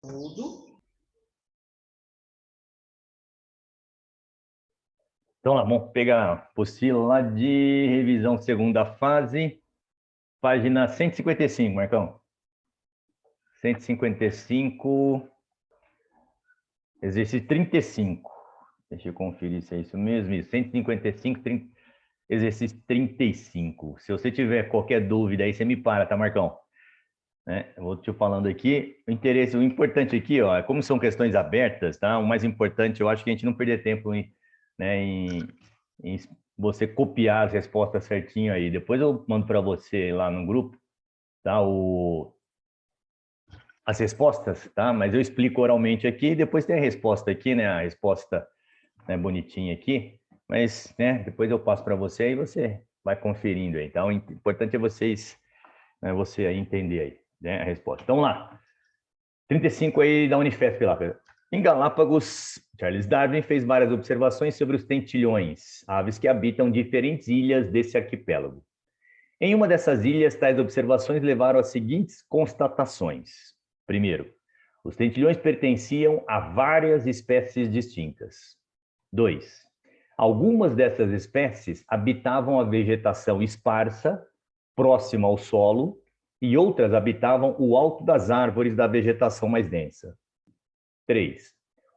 Tudo. Então, lá, vamos pegar a apostila lá de revisão segunda fase, página 155, Marcão. 155, exercício 35. Deixa eu conferir se é isso mesmo. 155, exercício 35. Se você tiver qualquer dúvida aí, você me para, tá, Marcão? Eu vou te falando aqui. O importante aqui, ó, como são questões abertas, tá? O mais importante, eu acho que a gente não perder tempo em você copiar as respostas certinho aí. Depois eu mando para você lá no grupo, tá? As respostas, tá? Mas eu explico oralmente aqui, depois tem a resposta aqui, né? A resposta, né, bonitinha aqui, mas, né, depois eu passo para você e você vai conferindo aí. Então, o importante é vocês, né, você aí entender aí, né, a resposta. Então, lá, 35 aí da Unifesp lá. Em Galápagos, Charles Darwin fez várias observações sobre os tentilhões, aves que habitam diferentes ilhas desse arquipélago. Em uma dessas ilhas, tais observações levaram às seguintes constatações. Primeiro, os tentilhões pertenciam a várias espécies distintas. 2. Algumas dessas espécies habitavam a vegetação esparsa, próxima ao solo, e outras habitavam o alto das árvores da vegetação mais densa. 3.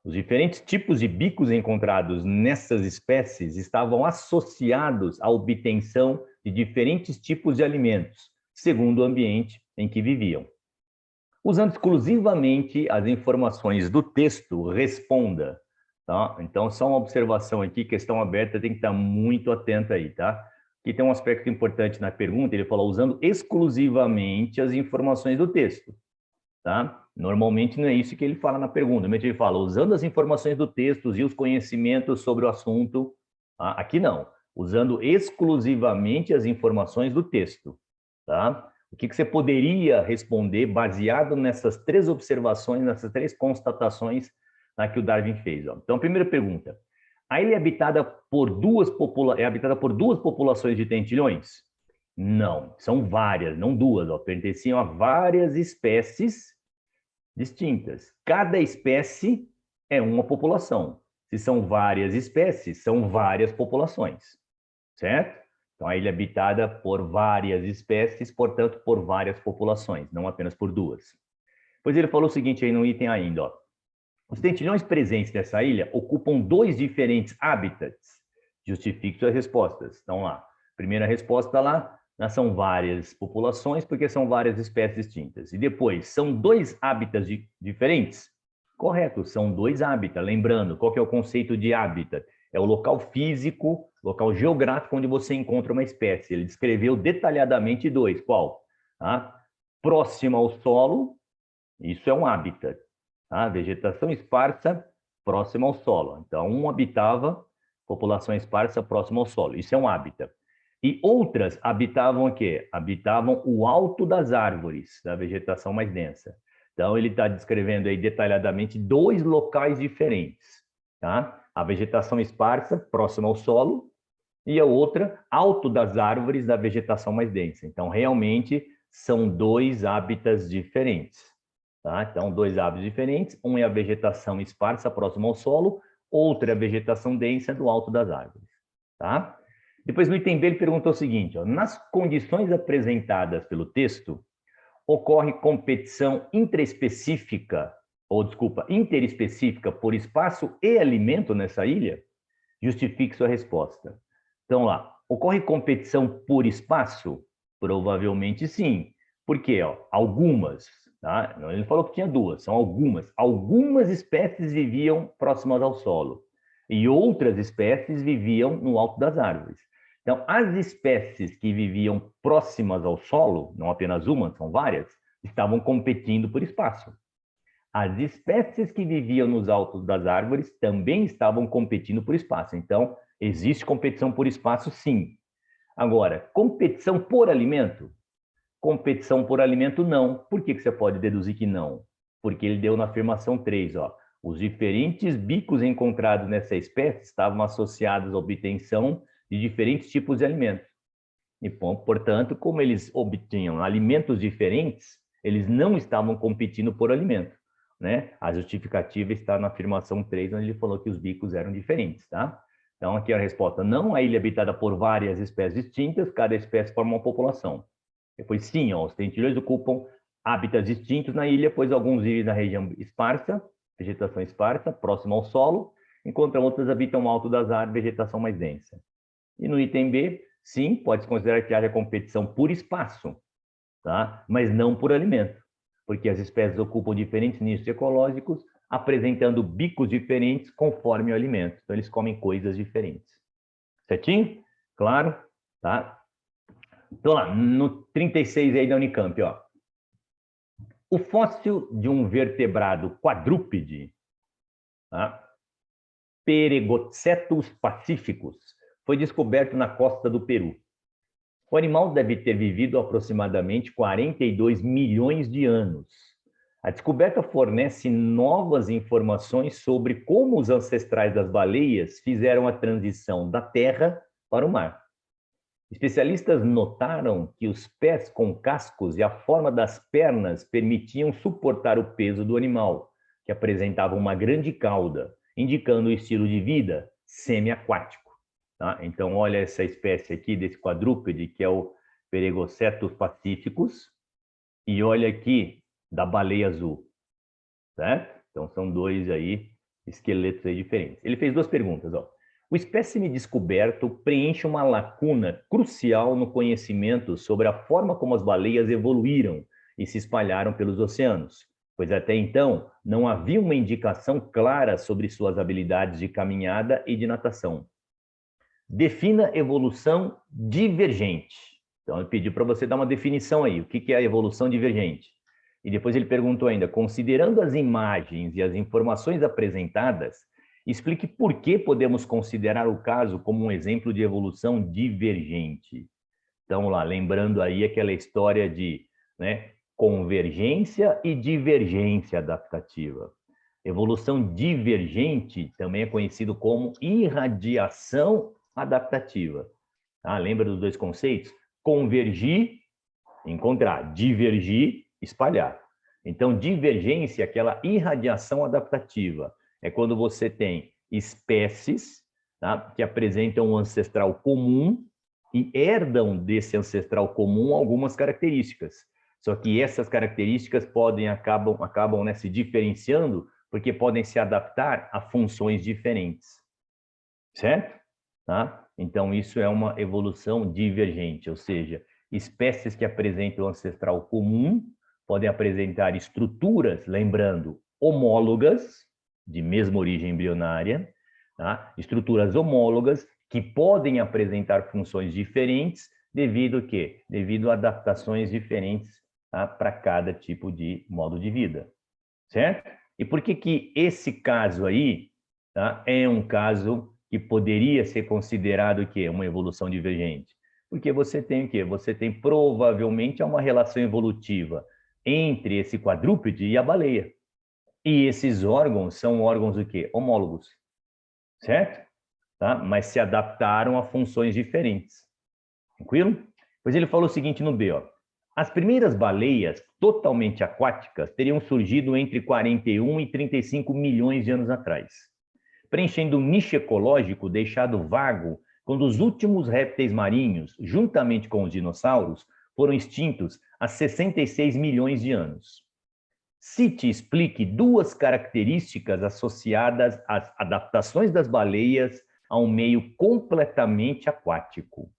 Os diferentes tipos de bicos encontrados nessas espécies estavam associados à obtenção de diferentes tipos de alimentos, segundo o ambiente em que viviam. Usando exclusivamente as informações do texto, responda. Tá? Então, só uma observação aqui, questão aberta, tem que estar muito atento aí, tá? Aqui tem um aspecto importante na pergunta, ele falou usando exclusivamente as informações do texto, tá? Normalmente não é isso que ele fala na pergunta, normalmente ele fala usando as informações do texto e os conhecimentos sobre o assunto, tá? Aqui não, usando exclusivamente as informações do texto, tá? O que você poderia responder baseado nessas três observações, nessas três constatações, tá, que o Darwin fez? Ó. Então, a primeira pergunta. A ilha é habitada por duas populações de tentilhões? Não, são várias, não duas. Ó, pertenciam a várias espécies distintas. Cada espécie é uma população. Se são várias espécies, são várias populações, certo? Então, a ilha é habitada por várias espécies, portanto, por várias populações, não apenas por duas. Pois ele falou o seguinte aí no item ainda, ó. Os tentilhões presentes nessa ilha ocupam dois diferentes hábitats. Justifique suas respostas. Então, lá, primeira resposta lá, são várias populações, porque são várias espécies distintas. E depois, são dois hábitats diferentes? Correto, são dois hábitats. Lembrando, qual que é o conceito de hábitat? É o local físico, local geográfico onde você encontra uma espécie. Ele descreveu detalhadamente dois. Qual? Tá? Próximo ao solo, isso é um hábitat. Tá? Vegetação esparsa próxima ao solo. Então, um habitava população esparsa próxima ao solo. Isso é um hábitat. E outras habitavam o quê? Habitavam o alto das árvores, da vegetação mais densa. Então, ele está descrevendo aí detalhadamente dois locais diferentes. Tá? A vegetação esparsa, próxima ao solo, e a outra, alto das árvores, da vegetação mais densa. Então, realmente, são dois hábitats diferentes. Tá? Então, dois hábitos diferentes. Um é a vegetação esparsa, próxima ao solo, outro é a vegetação densa do alto das árvores. Tá? Depois, no item B, ele perguntou o seguinte, ó, nas condições apresentadas pelo texto, ocorre competição interespecífica por espaço e alimento nessa ilha? Justifique sua resposta. Então, lá, ocorre competição por espaço? Provavelmente sim. Por quê? Ó, algumas, tá? Ele falou que tinha duas, são algumas. Algumas espécies viviam próximas ao solo e outras espécies viviam no alto das árvores. Então, as espécies que viviam próximas ao solo, não apenas uma, são várias, estavam competindo por espaço. As espécies que viviam nos altos das árvores também estavam competindo por espaço. Então, existe competição por espaço, sim. Agora, competição por alimento? Competição por alimento, não. Por que você pode deduzir que não? Porque ele deu na afirmação 3, ó. Os diferentes bicos encontrados nessa espécie estavam associados à obtenção de diferentes tipos de alimentos. E, portanto, como eles obtinham alimentos diferentes, eles não estavam competindo por alimento. né? A justificativa está na afirmação 3, onde ele falou que os bicos eram diferentes, tá? Então, aqui a resposta: não, a ilha é habitada por várias espécies distintas, cada espécie forma uma população. Depois, sim, ó, os tentilhões ocupam hábitats distintos na ilha, pois alguns vivem na região esparsa, vegetação esparsa, próxima ao solo, enquanto outros habitam alto das árvores, vegetação mais densa. E no item B, sim, pode-se considerar que haja competição por espaço, tá? Mas não por alimento, porque as espécies ocupam diferentes nichos ecológicos, apresentando bicos diferentes conforme o alimento. Então, eles comem coisas diferentes. Certinho? Claro? Tá? Então, lá, no 36 aí da Unicamp, ó. O fóssil de um vertebrado quadrúpede, tá? Peregocetus pacificus, foi descoberto na costa do Peru. O animal deve ter vivido aproximadamente 42 milhões de anos. A descoberta fornece novas informações sobre como os ancestrais das baleias fizeram a transição da terra para o mar. Especialistas notaram que os pés com cascos e a forma das pernas permitiam suportar o peso do animal, que apresentava uma grande cauda, indicando o estilo de vida semiaquático. Tá? Então, olha essa espécie aqui desse quadrúpede, que é o Peregocetus pacificus, e olha aqui da baleia azul. Certo? Então, são dois aí esqueletos aí diferentes. Ele fez duas perguntas, ó. O espécime descoberto preenche uma lacuna crucial no conhecimento sobre a forma como as baleias evoluíram e se espalharam pelos oceanos, pois até então não havia uma indicação clara sobre suas habilidades de caminhada e de natação. Defina evolução divergente. Então, eu pedi para você dar uma definição aí. O que é a evolução divergente? E depois ele perguntou ainda, considerando as imagens e as informações apresentadas, explique por que podemos considerar o caso como um exemplo de evolução divergente. Então, lá, lembrando aí aquela história de, né, convergência e divergência adaptativa. Evolução divergente também é conhecido como irradiação adaptativa. Ah, lembra dos dois conceitos? Convergir, encontrar. Divergir, espalhar. Então, divergência é aquela irradiação adaptativa. É quando você tem espécies, tá, que apresentam um ancestral comum e herdam desse ancestral comum algumas características. Só que essas características acabam né, se diferenciando porque podem se adaptar a funções diferentes. Certo? Tá? Então, isso é uma evolução divergente, ou seja, espécies que apresentam ancestral comum podem apresentar estruturas, lembrando, homólogas, de mesma origem embrionária, tá? Estruturas homólogas que podem apresentar funções diferentes devido a quê? Devido a adaptações diferentes, tá? Para cada tipo de modo de vida, certo? E por que esse caso aí, tá, é um caso que poderia ser considerado que uma evolução divergente? Porque você tem o quê? Você tem provavelmente uma relação evolutiva entre esse quadrúpede e a baleia. E esses órgãos são órgãos o quê? Homólogos, certo? Tá? Mas se adaptaram a funções diferentes. Tranquilo? Pois ele falou o seguinte no B, ó. As primeiras baleias totalmente aquáticas teriam surgido entre 41 e 35 milhões de anos atrás, preenchendo um nicho ecológico deixado vago quando os últimos répteis marinhos, juntamente com os dinossauros, foram extintos há 66 milhões de anos. Cite e explique duas características associadas às adaptações das baleias a um meio completamente aquático.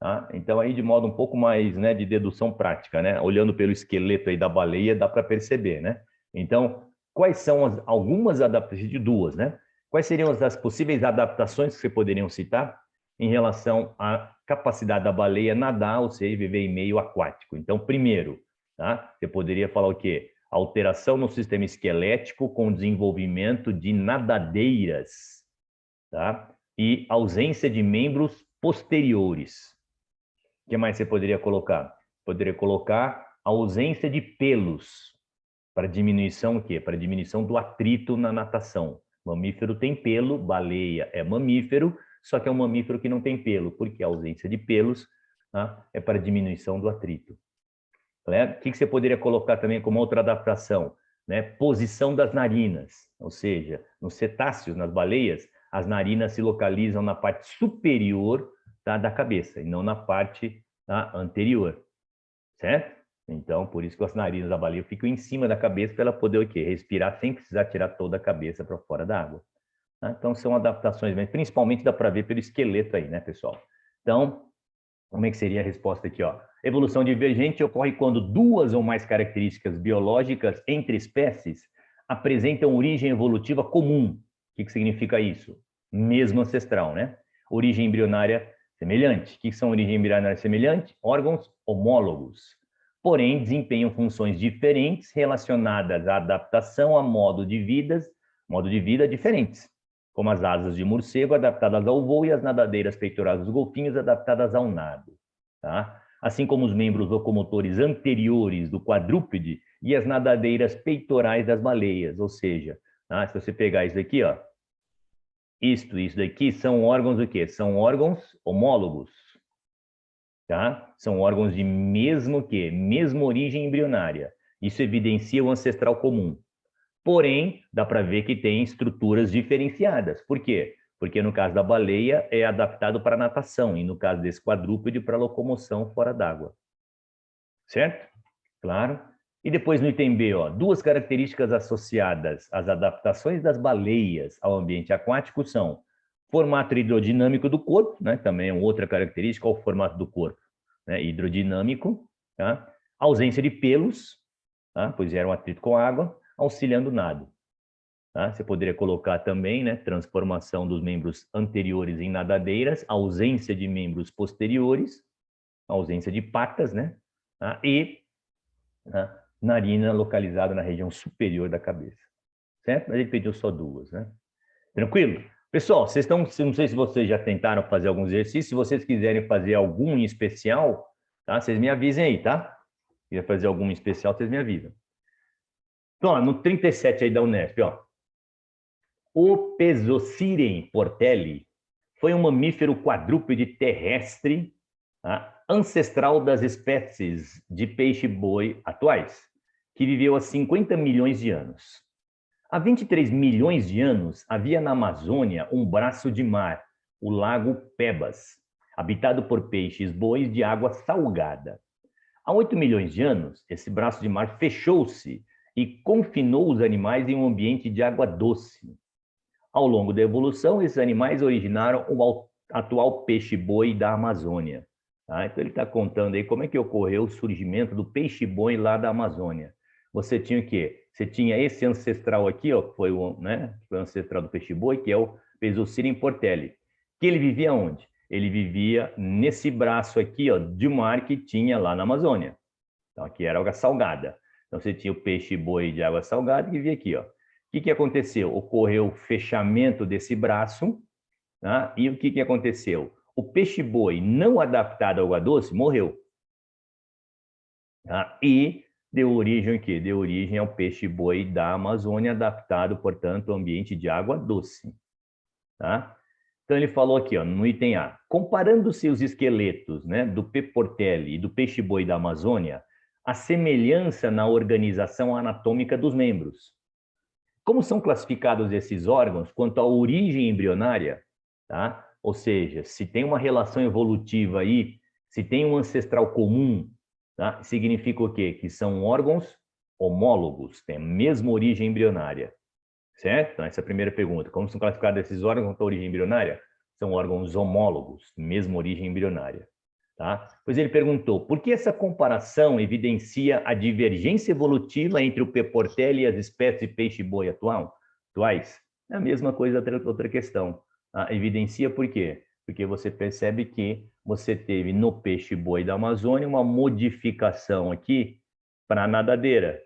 Tá? Então, aí de modo um pouco mais, né, de dedução prática, né? Olhando pelo esqueleto aí da baleia, dá para perceber, né? Então, quais são algumas adaptações, de duas, né? Quais seriam as possíveis adaptações que você poderiam citar em relação à capacidade da baleia nadar, ou seja, viver em meio aquático? Então, primeiro, tá? Você poderia falar o quê? Alteração no sistema esquelético com desenvolvimento de nadadeiras, tá? E ausência de membros posteriores. O que mais você poderia colocar? Poderia colocar a ausência de pelos, para diminuição o quê? Para diminuição do atrito na natação. Mamífero tem pelo, baleia é mamífero, só que é um mamífero que não tem pelo, porque a ausência de pelos, tá, é para diminuição do atrito. O que você poderia colocar também como outra adaptação? né, posição das narinas, ou seja, nos cetáceos, nas baleias, as narinas se localizam na parte superior, tá, da cabeça e não na parte, tá, anterior, certo? Então, por isso que as narinas da baleia ficam em cima da cabeça para ela poder o quê? Respirar sem precisar tirar toda a cabeça para fora da água. Tá? Então, são adaptações, mas principalmente dá para ver pelo esqueleto aí, né, pessoal? Então, como é que seria a resposta aqui, ó? Evolução divergente ocorre quando duas ou mais características biológicas entre espécies apresentam origem evolutiva comum. O que significa isso? Mesmo ancestral, né? Origem embrionária semelhante. O que são origem embrionária semelhante? Órgãos homólogos. Porém, desempenham funções diferentes relacionadas à adaptação a modo de vida diferentes, como as asas de morcego adaptadas ao voo e as nadadeiras peitorais dos golfinhos adaptadas ao nado, tá? Assim como os membros locomotores anteriores do quadrúpede e as nadadeiras peitorais das baleias, ou seja, tá? Se você pegar isso daqui, ó, isso daqui são órgãos do quê? São órgãos homólogos, tá? São órgãos de mesma origem embrionária. Isso evidencia o ancestral comum. Porém, dá para ver que tem estruturas diferenciadas. Por quê? Porque no caso da baleia é adaptado para natação e no caso desse quadrúpede para locomoção fora d'água. Certo? Claro. E depois no item B, ó, duas características associadas às adaptações das baleias ao ambiente aquático são formato hidrodinâmico do corpo, né? Também é outra característica, o formato do corpo, né? Hidrodinâmico, tá? Ausência de pelos, tá? Pois era um atrito com água, auxiliando o nado. Tá? Você poderia colocar também, né, transformação dos membros anteriores em nadadeiras, ausência de membros posteriores, ausência de patas, né? Tá? E narina localizada na região superior da cabeça. Certo? Mas ele pediu só duas, né? Tranquilo? Pessoal, vocês estão, não sei se vocês já tentaram fazer alguns exercícios, se vocês quiserem fazer algum em especial, tá? Vocês me avisem aí, tá? Se quiser fazer algum em especial, vocês me avisam. Então, ó, no 37 aí da Unesp, ó. O Pesocirem portelli foi um mamífero quadrúpede terrestre, tá, ancestral das espécies de peixe-boi atuais, que viveu há 50 milhões de anos. Há 23 milhões de anos, havia na Amazônia um braço de mar, o Lago Pebas, habitado por peixes-bois de água salgada. Há 8 milhões de anos, esse braço de mar fechou-se e confinou os animais em um ambiente de água doce. Ao longo da evolução, esses animais originaram o atual peixe-boi da Amazônia. Tá? Então, ele está contando aí como é que ocorreu o surgimento do peixe-boi lá da Amazônia. Você tinha o quê? Você tinha esse ancestral aqui, ó, foi o, né, foi o ancestral do peixe-boi, que é o Pesocirem portelli. Que ele vivia onde? Ele vivia nesse braço aqui, ó, de mar que tinha lá na Amazônia. Então, aqui era água salgada. Então, você tinha o peixe-boi de água salgada que vivia aqui, ó. O que aconteceu? Ocorreu o fechamento desse braço, tá? E o que aconteceu? O peixe-boi não adaptado à água doce morreu. Tá? E deu origem aqui, deu origem ao peixe-boi da Amazônia adaptado, portanto, ao ambiente de água doce. Tá? Então ele falou aqui, ó, no item A, comparando-se os esqueletos, né, do P. portelli e do peixe-boi da Amazônia, a semelhança na organização anatômica dos membros. Como são classificados esses órgãos quanto à origem embrionária, tá? Ou seja, se tem uma relação evolutiva aí, se tem um ancestral comum, tá? Significa o quê? Que são órgãos homólogos, têm a mesma origem embrionária, certo? Então, essa é a primeira pergunta. Como são classificados esses órgãos quanto à origem embrionária? São órgãos homólogos, mesma origem embrionária. Tá? Pois ele perguntou, por que essa comparação evidencia a divergência evolutiva entre o P. portelli e as espécies de peixe-boi atuais? É a mesma coisa, outra questão. Tá? Evidencia por quê? Porque você percebe que você teve no peixe-boi da Amazônia uma modificação aqui para a nadadeira.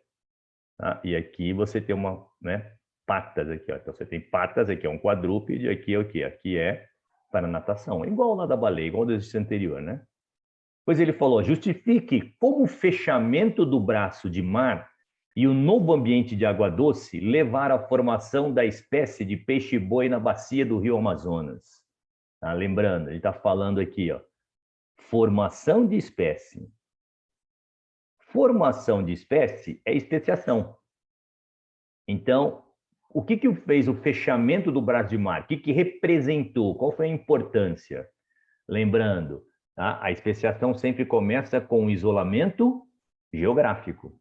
Tá? E aqui você tem uma, né, patas aqui. Ó. Então você tem patas, aqui é um quadrúpede, aqui é o quê? Aqui é para natação. Igual lá da baleia, igual do exercício anterior, né? Pois ele falou, justifique como o fechamento do braço de mar e o novo ambiente de água doce levaram à formação da espécie de peixe-boi na bacia do rio Amazonas. Tá? Lembrando, ele está falando aqui, ó, formação de espécie. Formação de espécie é especiação. Então, o que fez o fechamento do braço de mar? O que representou? Qual foi a importância? Lembrando, tá? A especiação sempre começa com o isolamento geográfico.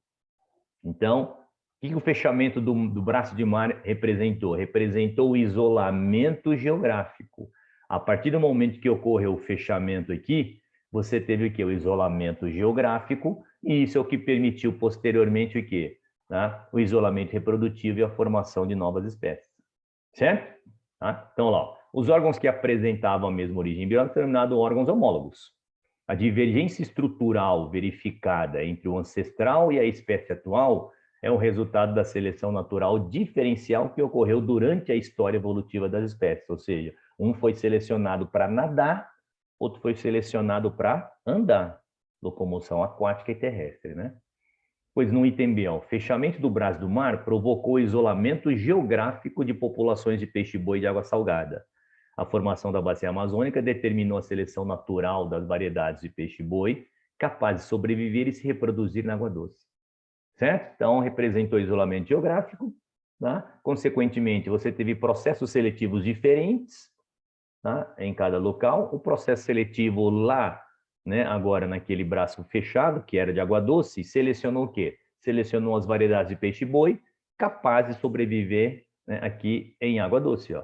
Então, o que o fechamento do braço de mar representou? Representou o isolamento geográfico. A partir do momento que ocorreu o fechamento aqui, você teve o quê? O isolamento geográfico, e isso é o que permitiu posteriormente o quê? Tá? O isolamento reprodutivo e a formação de novas espécies. Certo? Tá? Então, lá, os órgãos que apresentavam a mesma origem biológica são denominados órgãos homólogos. A divergência estrutural verificada entre o ancestral e a espécie atual é o resultado da seleção natural diferencial que ocorreu durante a história evolutiva das espécies, ou seja, um foi selecionado para nadar, outro foi selecionado para andar, locomoção aquática e terrestre, né? Pois no item B, o fechamento do braço do mar provocou isolamento geográfico de populações de peixe-boi de água salgada. A formação da bacia amazônica determinou a seleção natural das variedades de peixe-boi capazes de sobreviver e se reproduzir na água doce. Certo? Então, representou isolamento geográfico. Tá? Consequentemente, você teve processos seletivos diferentes, tá? Em cada local. O processo seletivo lá, né, agora naquele braço fechado, que era de água doce, selecionou o quê? Selecionou as variedades de peixe-boi capazes de sobreviver, né, aqui em água doce. Ó.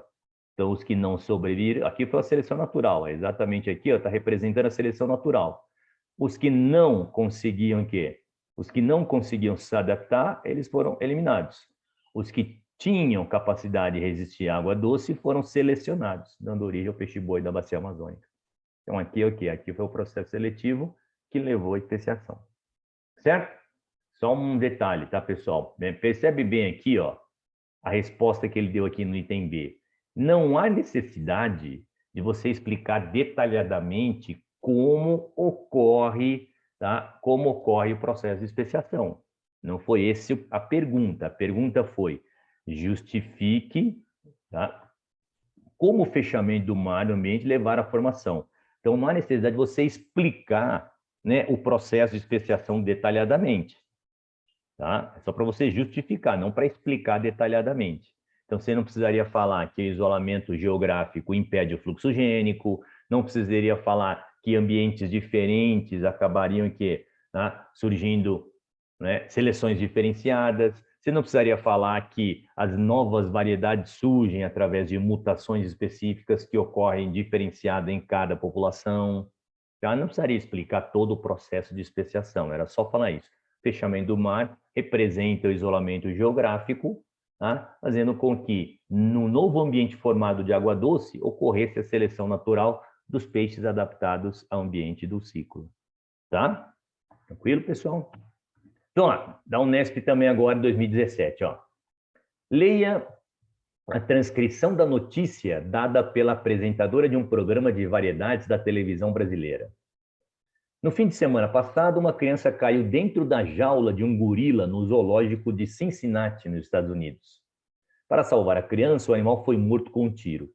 Então, os que não sobreviveram, aqui foi a seleção natural, exatamente aqui está representando a seleção natural. Os que não conseguiam o quê? Os que não conseguiam se adaptar, eles foram eliminados. Os que tinham capacidade de resistir à água doce foram selecionados, dando origem ao peixe-boi da bacia amazônica. Então, aqui é o quê? Aqui foi o processo seletivo que levou à especiação. Certo? Só um detalhe, tá, pessoal? Percebe bem aqui, ó, a resposta que ele deu aqui no item B. Não há necessidade de você explicar detalhadamente como ocorre, tá? Como ocorre o processo de especiação. Não foi essa a pergunta. A pergunta foi: justifique, tá? Como o fechamento do mar no ambiente levar à formação. Então, não há necessidade de você explicar, né, o processo de especiação detalhadamente. Tá? É só para você justificar, não para explicar detalhadamente. Então, você não precisaria falar que o isolamento geográfico impede o fluxo gênico, não precisaria falar que ambientes diferentes acabariam que, tá, surgindo, né, seleções diferenciadas. Você não precisaria falar que as novas variedades surgem através de mutações específicas que ocorrem diferenciada em cada população. Tá? Não precisaria explicar todo o processo de especiação, era só falar isso. Fechamento do mar representa o isolamento geográfico, tá? Fazendo com que, no novo ambiente formado de água doce, ocorresse a seleção natural dos peixes adaptados ao ambiente do ciclo. Tá? Tranquilo, pessoal? Então, lá, da Unesp também agora, 2017. Ó. Leia a transcrição da notícia dada pela apresentadora de um programa de variedades da televisão brasileira. No fim de semana passado, uma criança caiu dentro da jaula de um gorila no zoológico de Cincinnati, nos Estados Unidos. Para salvar a criança, o animal foi morto com um tiro.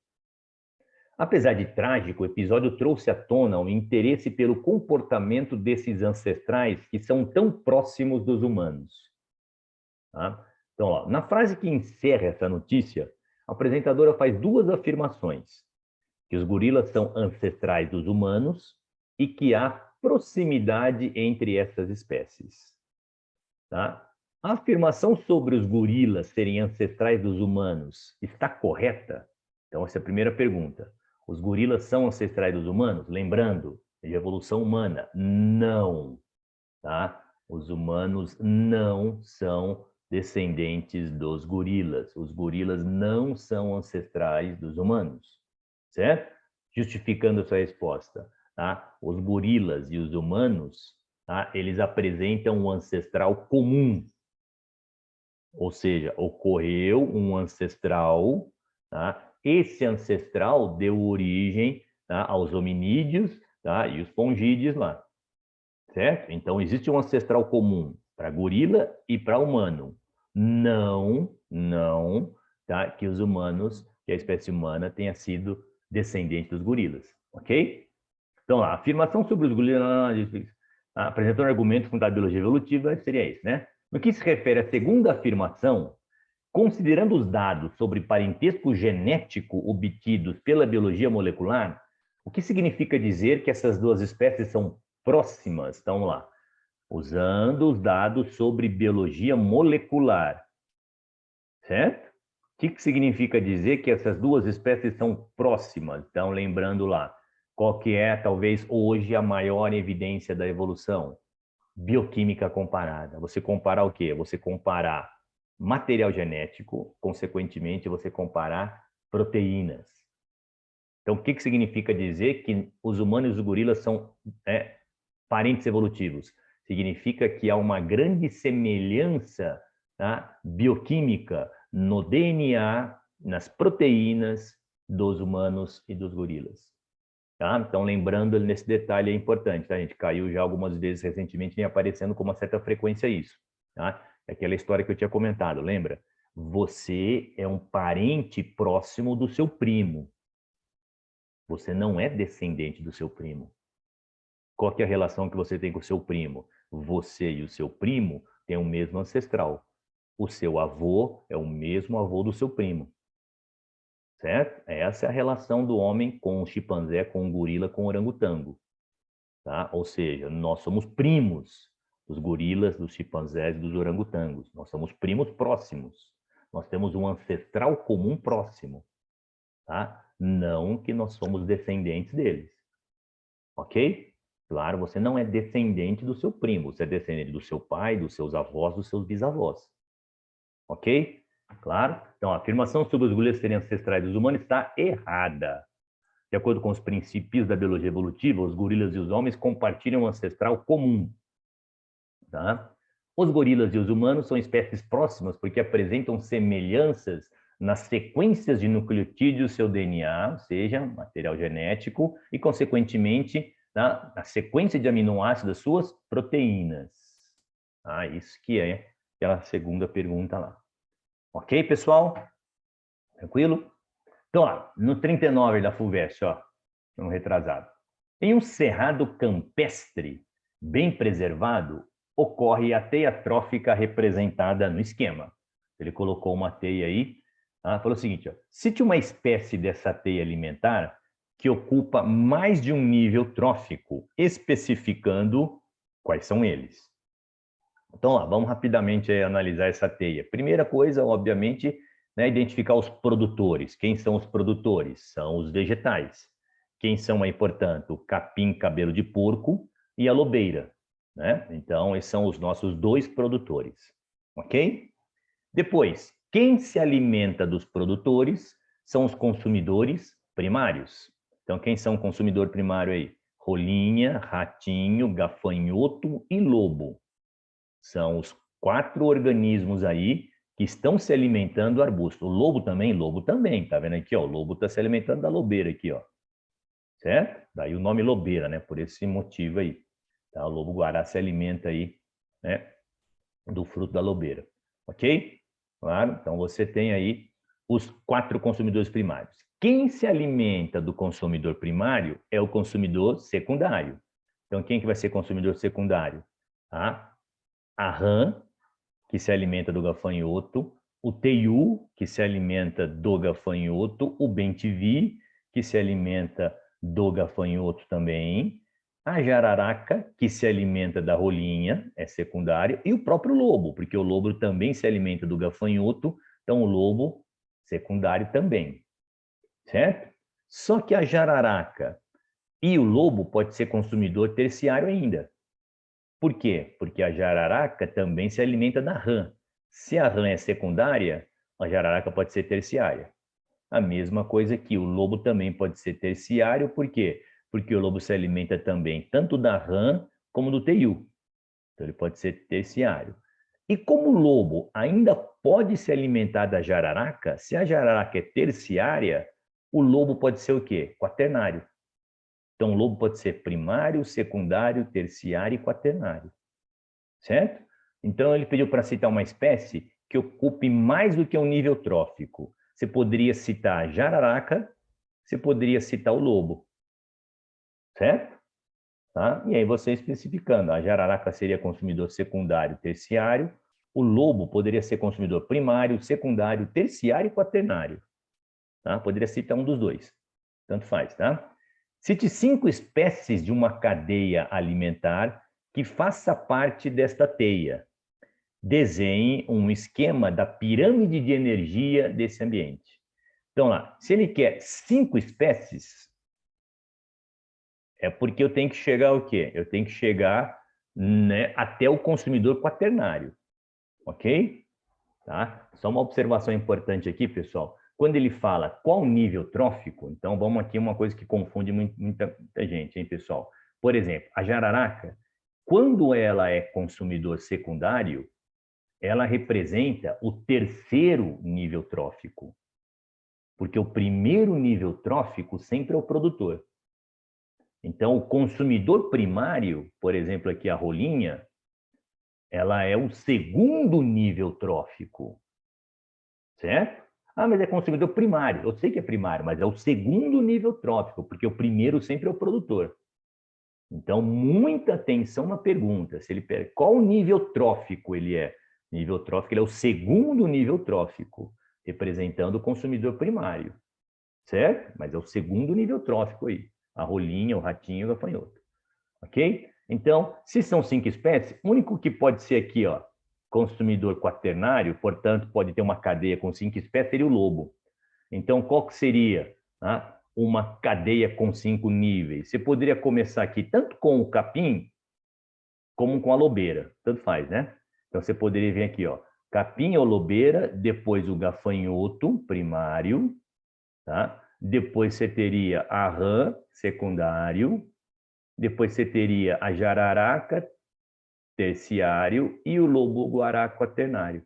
Apesar de trágico, o episódio trouxe à tona o interesse pelo comportamento desses ancestrais que são tão próximos dos humanos. Tá? Então, ó, na frase que encerra essa notícia, a apresentadora faz duas afirmações: que os gorilas são ancestrais dos humanos e que há proximidade entre essas espécies. Tá? A afirmação sobre os gorilas serem ancestrais dos humanos está correta? Então, essa é a primeira pergunta. Os gorilas são ancestrais dos humanos? Lembrando, de evolução humana, não. Tá? Os humanos não são descendentes dos gorilas. Os gorilas não são ancestrais dos humanos. Certo? Justificando essa resposta, tá? Os gorilas e os humanos, tá? Eles apresentam um ancestral comum. Ou seja, ocorreu um ancestral, tá? Esse ancestral deu origem, tá, aos hominídeos, tá, e os pongídeos lá. Certo? Então, existe um ancestral comum para gorila e para humano. Não, tá, que os humanos, que a espécie humana tenha sido descendente dos gorilas, ok? Então, a afirmação sobre os gorilas, apresentando um argumento fundado em biologia evolutiva, seria esse, né? No que se refere à segunda afirmação, Considerando os dados sobre parentesco genético obtidos pela biologia molecular, o que significa dizer que essas duas espécies são próximas? Então, vamos lá. Usando os dados sobre biologia molecular, certo? O que significa dizer que essas duas espécies são próximas? Então, lembrando lá, qual que é, talvez, hoje a maior evidência da evolução? Bioquímica comparada. Você comparar o quê? Você comparar material genético, consequentemente, você comparar proteínas. Então, o que significa dizer que os humanos e os gorilas são parentes evolutivos? Significa que há uma grande semelhança, tá, bioquímica no DNA, nas proteínas dos humanos e dos gorilas. Tá? Então, lembrando nesse detalhe é importante, tá? A gente caiu já algumas vezes recentemente, vem aparecendo com uma certa frequência isso. Tá? É aquela história que eu tinha comentado, lembra? Você é um parente próximo do seu primo. Você não é descendente do seu primo. Qual que é a relação que você tem com o seu primo? Você e o seu primo têm o mesmo ancestral. O seu avô é o mesmo avô do seu primo. Certo? Essa é a relação do homem com o chimpanzé, com o gorila, com o orangotango. Tá? Ou seja, nós somos primos dos gorilas, dos chimpanzés e dos orangotangos. Nós somos primos próximos. Nós temos um ancestral comum próximo. Tá? Não que nós somos descendentes deles. Ok? Claro, você não é descendente do seu primo, você é descendente do seu pai, dos seus avós, dos seus bisavós. Ok? Claro? Então, a afirmação sobre os gorilas serem ancestrais dos humanos está errada. De acordo com os princípios da biologia evolutiva, os gorilas e os homens compartilham um ancestral comum. Tá? Os gorilas e os humanos são espécies próximas porque apresentam semelhanças nas sequências de nucleotídeos do seu DNA, ou seja, material genético, e, consequentemente, tá, na sequência de aminoácidos das suas proteínas. Ah, isso que é aquela segunda pergunta lá. Ok, pessoal? Tranquilo? Então, ó, no 39 da FUVEST, ó, um retrasado. Em um cerrado campestre bem preservado, ocorre a teia trófica representada no esquema. Ele colocou uma teia aí, tá? Falou o seguinte, ó, cite uma espécie dessa teia alimentar que ocupa mais de um nível trófico, especificando quais são eles. Então, lá, vamos rapidamente analisar essa teia. Primeira coisa, obviamente, né, identificar os produtores. Quem são os produtores? São os vegetais. Quem são aí, portanto? O capim, cabelo de porco e a lobeira. Né? Então, esses são os nossos dois produtores. Ok? Depois, quem se alimenta dos produtores são os consumidores primários. Então, quem são o consumidor primário aí? Rolinha, ratinho, gafanhoto e lobo. São os 4 organismos aí que estão se alimentando do arbusto. O lobo também, tá vendo aqui, ó? O lobo está se alimentando da lobeira aqui, ó. Certo? Daí o nome lobeira, né? Por esse motivo aí. Tá? O lobo-guará se alimenta aí, né? Do fruto da lobeira. Ok? Claro? Então você tem aí os 4 consumidores primários. Quem se alimenta do consumidor primário é o consumidor secundário. Então quem que vai ser consumidor secundário? Tá? A rã, que se alimenta do gafanhoto, o teiu, que se alimenta do gafanhoto, o bem-te-vi, que se alimenta do gafanhoto também, a jararaca, que se alimenta da rolinha, é secundário, e o próprio lobo, porque o lobo também se alimenta do gafanhoto, então o lobo secundário também, certo? Só que a jararaca e o lobo pode ser consumidor terciário ainda. Por quê? Porque a jararaca também se alimenta da rã. Se a rã é secundária, a jararaca pode ser terciária. A mesma coisa que o lobo também pode ser terciário, por quê? Porque o lobo se alimenta também tanto da rã como do teiu. Então ele pode ser terciário. E como o lobo ainda pode se alimentar da jararaca, se a jararaca é terciária, o lobo pode ser o quê? Quaternário. Então o lobo pode ser primário, secundário, terciário e quaternário. Certo? Então ele pediu para citar uma espécie que ocupe mais do que um nível trófico. Você poderia citar a jararaca, você poderia citar o lobo. Certo? Tá? E aí você especificando, a jararaca seria consumidor secundário, terciário, o lobo poderia ser consumidor primário, secundário, terciário e quaternário. Tá? Poderia citar um dos dois. Tanto faz, tá? Cite 5 espécies de uma cadeia alimentar que faça parte desta teia. Desenhe um esquema da pirâmide de energia desse ambiente. Então, lá, se ele quer 5 espécies, é porque eu tenho que chegar ao quê? Eu tenho que chegar, né, até o consumidor quaternário. Ok? Tá? Só uma observação importante aqui, pessoal. Quando ele fala qual nível trófico, então vamos aqui uma coisa que confunde muita gente, hein, pessoal? Por exemplo, a jararaca, quando ela é consumidor secundário, ela representa o terceiro nível trófico. Porque o primeiro nível trófico sempre é o produtor. Então, o consumidor primário, por exemplo, aqui a rolinha, ela é o segundo nível trófico. Certo? Ah, mas é consumidor primário. Eu sei que é primário, mas é o segundo nível trófico, porque o primeiro sempre é o produtor. Então, muita atenção na pergunta. Se ele qual nível trófico ele é? Nível trófico, ele é o segundo nível trófico, representando o consumidor primário. Certo? Mas é o segundo nível trófico aí. A rolinha, o ratinho e o gafanhoto. Ok? Então, se são 5 espécies, o único que pode ser aqui, ó, consumidor quaternário, portanto, pode ter uma cadeia com 5 espécies, seria o lobo. Então, qual que seria, tá, uma cadeia com 5 níveis? Você poderia começar aqui tanto com o capim, como com a lobeira. Tanto faz, né? Então, você poderia vir aqui, ó, capim ou lobeira, depois o gafanhoto primário, tá? Depois você teria a rã secundário, depois você teria a jararaca terciário e o lobo-guará quaternário.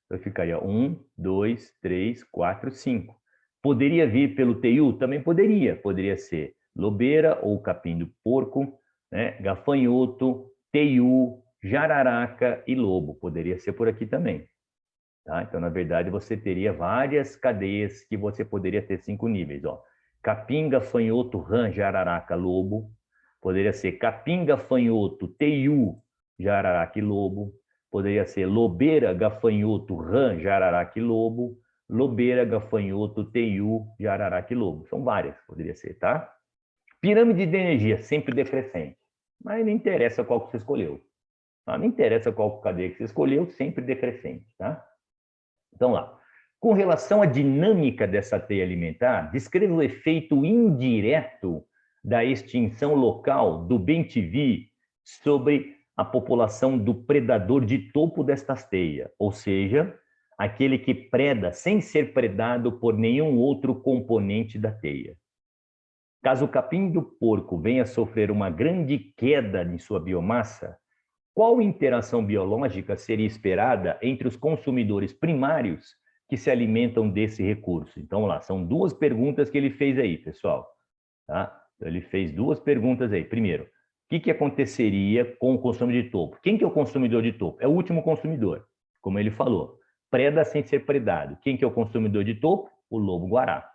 Então ficaria 1, 2, 3, 4, 5. Poderia vir pelo teiu? Também poderia. Poderia ser lobeira ou capim do porco, né? Gafanhoto, teiu, jararaca e lobo. Poderia ser por aqui também. Tá? Então, na verdade, você teria várias cadeias que você poderia ter 5 níveis. Ó. Capim, gafanhoto, rã, jararaca, lobo. Poderia ser capim, gafanhoto, teiu, jararaca e lobo. Poderia ser lobeira, gafanhoto, rã, jararaca e lobo. Lobeira, gafanhoto, teiu, jararaca e lobo. São várias, poderia ser, tá? Pirâmide de energia, sempre decrescente. Mas não interessa qual que você escolheu. Tá? Não interessa qual cadeia que você escolheu, sempre decrescente, tá? Então, lá. Com relação à dinâmica dessa teia alimentar, descreva o efeito indireto da extinção local do bem-te-vi sobre a população do predador de topo destas teias, ou seja, aquele que preda sem ser predado por nenhum outro componente da teia. Caso o capim do porco venha a sofrer uma grande queda em sua biomassa, qual interação biológica seria esperada entre os consumidores primários que se alimentam desse recurso? Então, lá, são 2 perguntas que ele fez aí, pessoal. Tá? Então, ele fez 2 perguntas aí. Primeiro, o que aconteceria com o consumo de topo? Quem que é o consumidor de topo? É o último consumidor, como ele falou. Preda sem ser predado. Quem que é o consumidor de topo? O lobo-guará.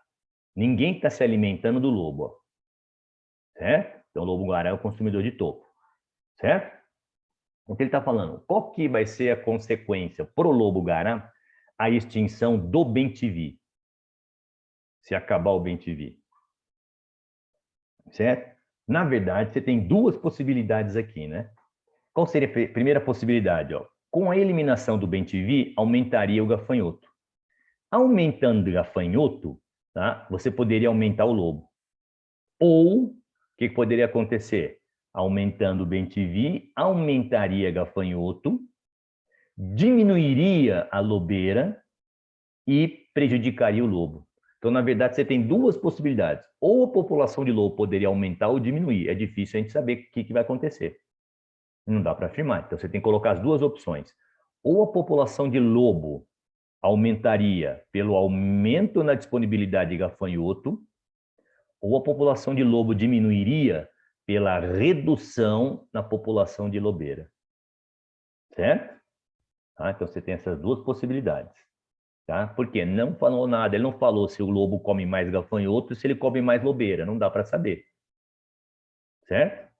Ninguém está se alimentando do lobo. Ó. Certo? Então, o lobo-guará é o consumidor de topo. Certo? O que ele está falando? Qual que vai ser a consequência para o lobo-guará a extinção do bem-te-vi? Se acabar o bem-te-vi. Certo? Na verdade, você tem 2 possibilidades aqui, né? Qual seria a primeira possibilidade? Ó? Com a eliminação do bem-te-vi, aumentaria o gafanhoto. Aumentando o gafanhoto, tá? Você poderia aumentar o lobo. Ou, o que poderia acontecer? Aumentando o bem-te-vi, aumentaria gafanhoto, diminuiria a lobeira e prejudicaria o lobo. Então, na verdade, você tem 2 possibilidades. Ou a população de lobo poderia aumentar ou diminuir. É difícil a gente saber o que vai acontecer. Não dá para afirmar. Então, você tem que colocar as 2 opções. Ou a população de lobo aumentaria pelo aumento na disponibilidade de gafanhoto, ou a população de lobo diminuiria pela redução na população de lobeira. Certo? Tá? Então, você tem essas 2 possibilidades. Tá? Porque não falou nada, ele não falou se o lobo come mais gafanhoto ou se ele come mais lobeira, não dá para saber. Certo?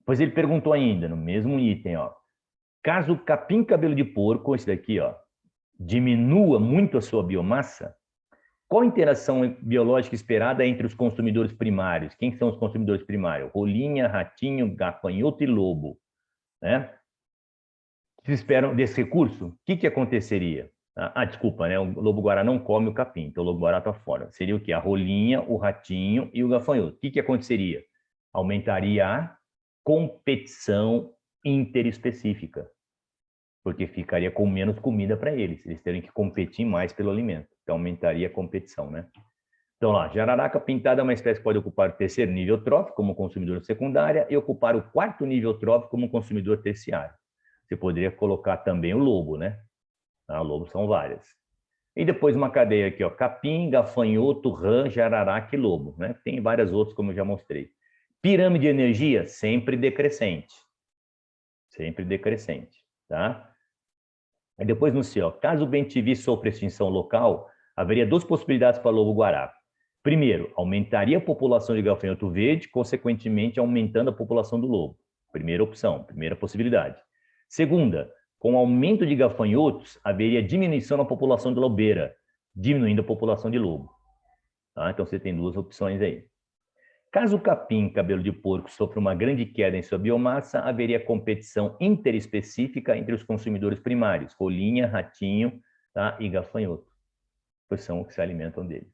Pois ele perguntou ainda, no mesmo item, ó. Caso o capim cabelo de porco, esse daqui, ó, diminua muito a sua biomassa, qual a interação biológica esperada entre os consumidores primários? Quem são os consumidores primários? Rolinha, ratinho, gafanhoto e lobo, né? Vocês esperam desse recurso? O que aconteceria? Desculpa, né? O lobo-guará não come o capim, então o lobo-guará está fora. Seria o quê? A rolinha, o ratinho e o gafanhoto. O que aconteceria? Aumentaria a competição interespecífica, porque ficaria com menos comida para eles teriam que competir mais pelo alimento. Então aumentaria a competição, né? Então lá, jararaca pintada é uma espécie que pode ocupar o terceiro nível trófico como consumidor secundária e ocupar o quarto nível trófico como consumidor terciário. Você poderia colocar também o lobo, né? O lobo são várias. E depois uma cadeia aqui, ó, capim, gafanhoto, rã, jararaca e lobo, né? Tem várias outras, como eu já mostrei. Pirâmide de energia, sempre decrescente. Sempre decrescente, tá? Aí depois no C, ó, caso o bem-te-vi sofra extinção local, haveria duas possibilidades para o lobo-guará. Primeiro, aumentaria a população de gafanhoto verde, consequentemente aumentando a população do lobo. Primeira opção, primeira possibilidade. Segunda, com o aumento de gafanhotos, haveria diminuição na população de lobeira, diminuindo a população de lobo. Tá? Então você tem duas opções aí. Caso o capim, cabelo de porco, sofra uma grande queda em sua biomassa, haveria competição interespecífica entre os consumidores primários, rolinha, ratinho, tá? E gafanhoto, pois são os que se alimentam dele.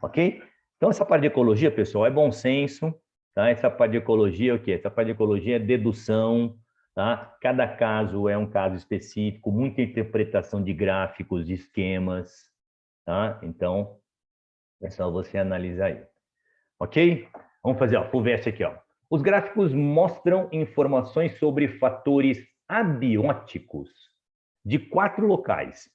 Ok? Então, essa parte de ecologia, pessoal, é bom senso, tá? Essa parte de ecologia é o quê? Essa parte de ecologia é dedução, tá? Cada caso é um caso específico, muita interpretação de gráficos, de esquemas, tá? Então, é só você analisar aí. Ok? Vamos fazer, ó, FUVEST aqui, ó. Os gráficos mostram informações sobre fatores abióticos de 4 locais.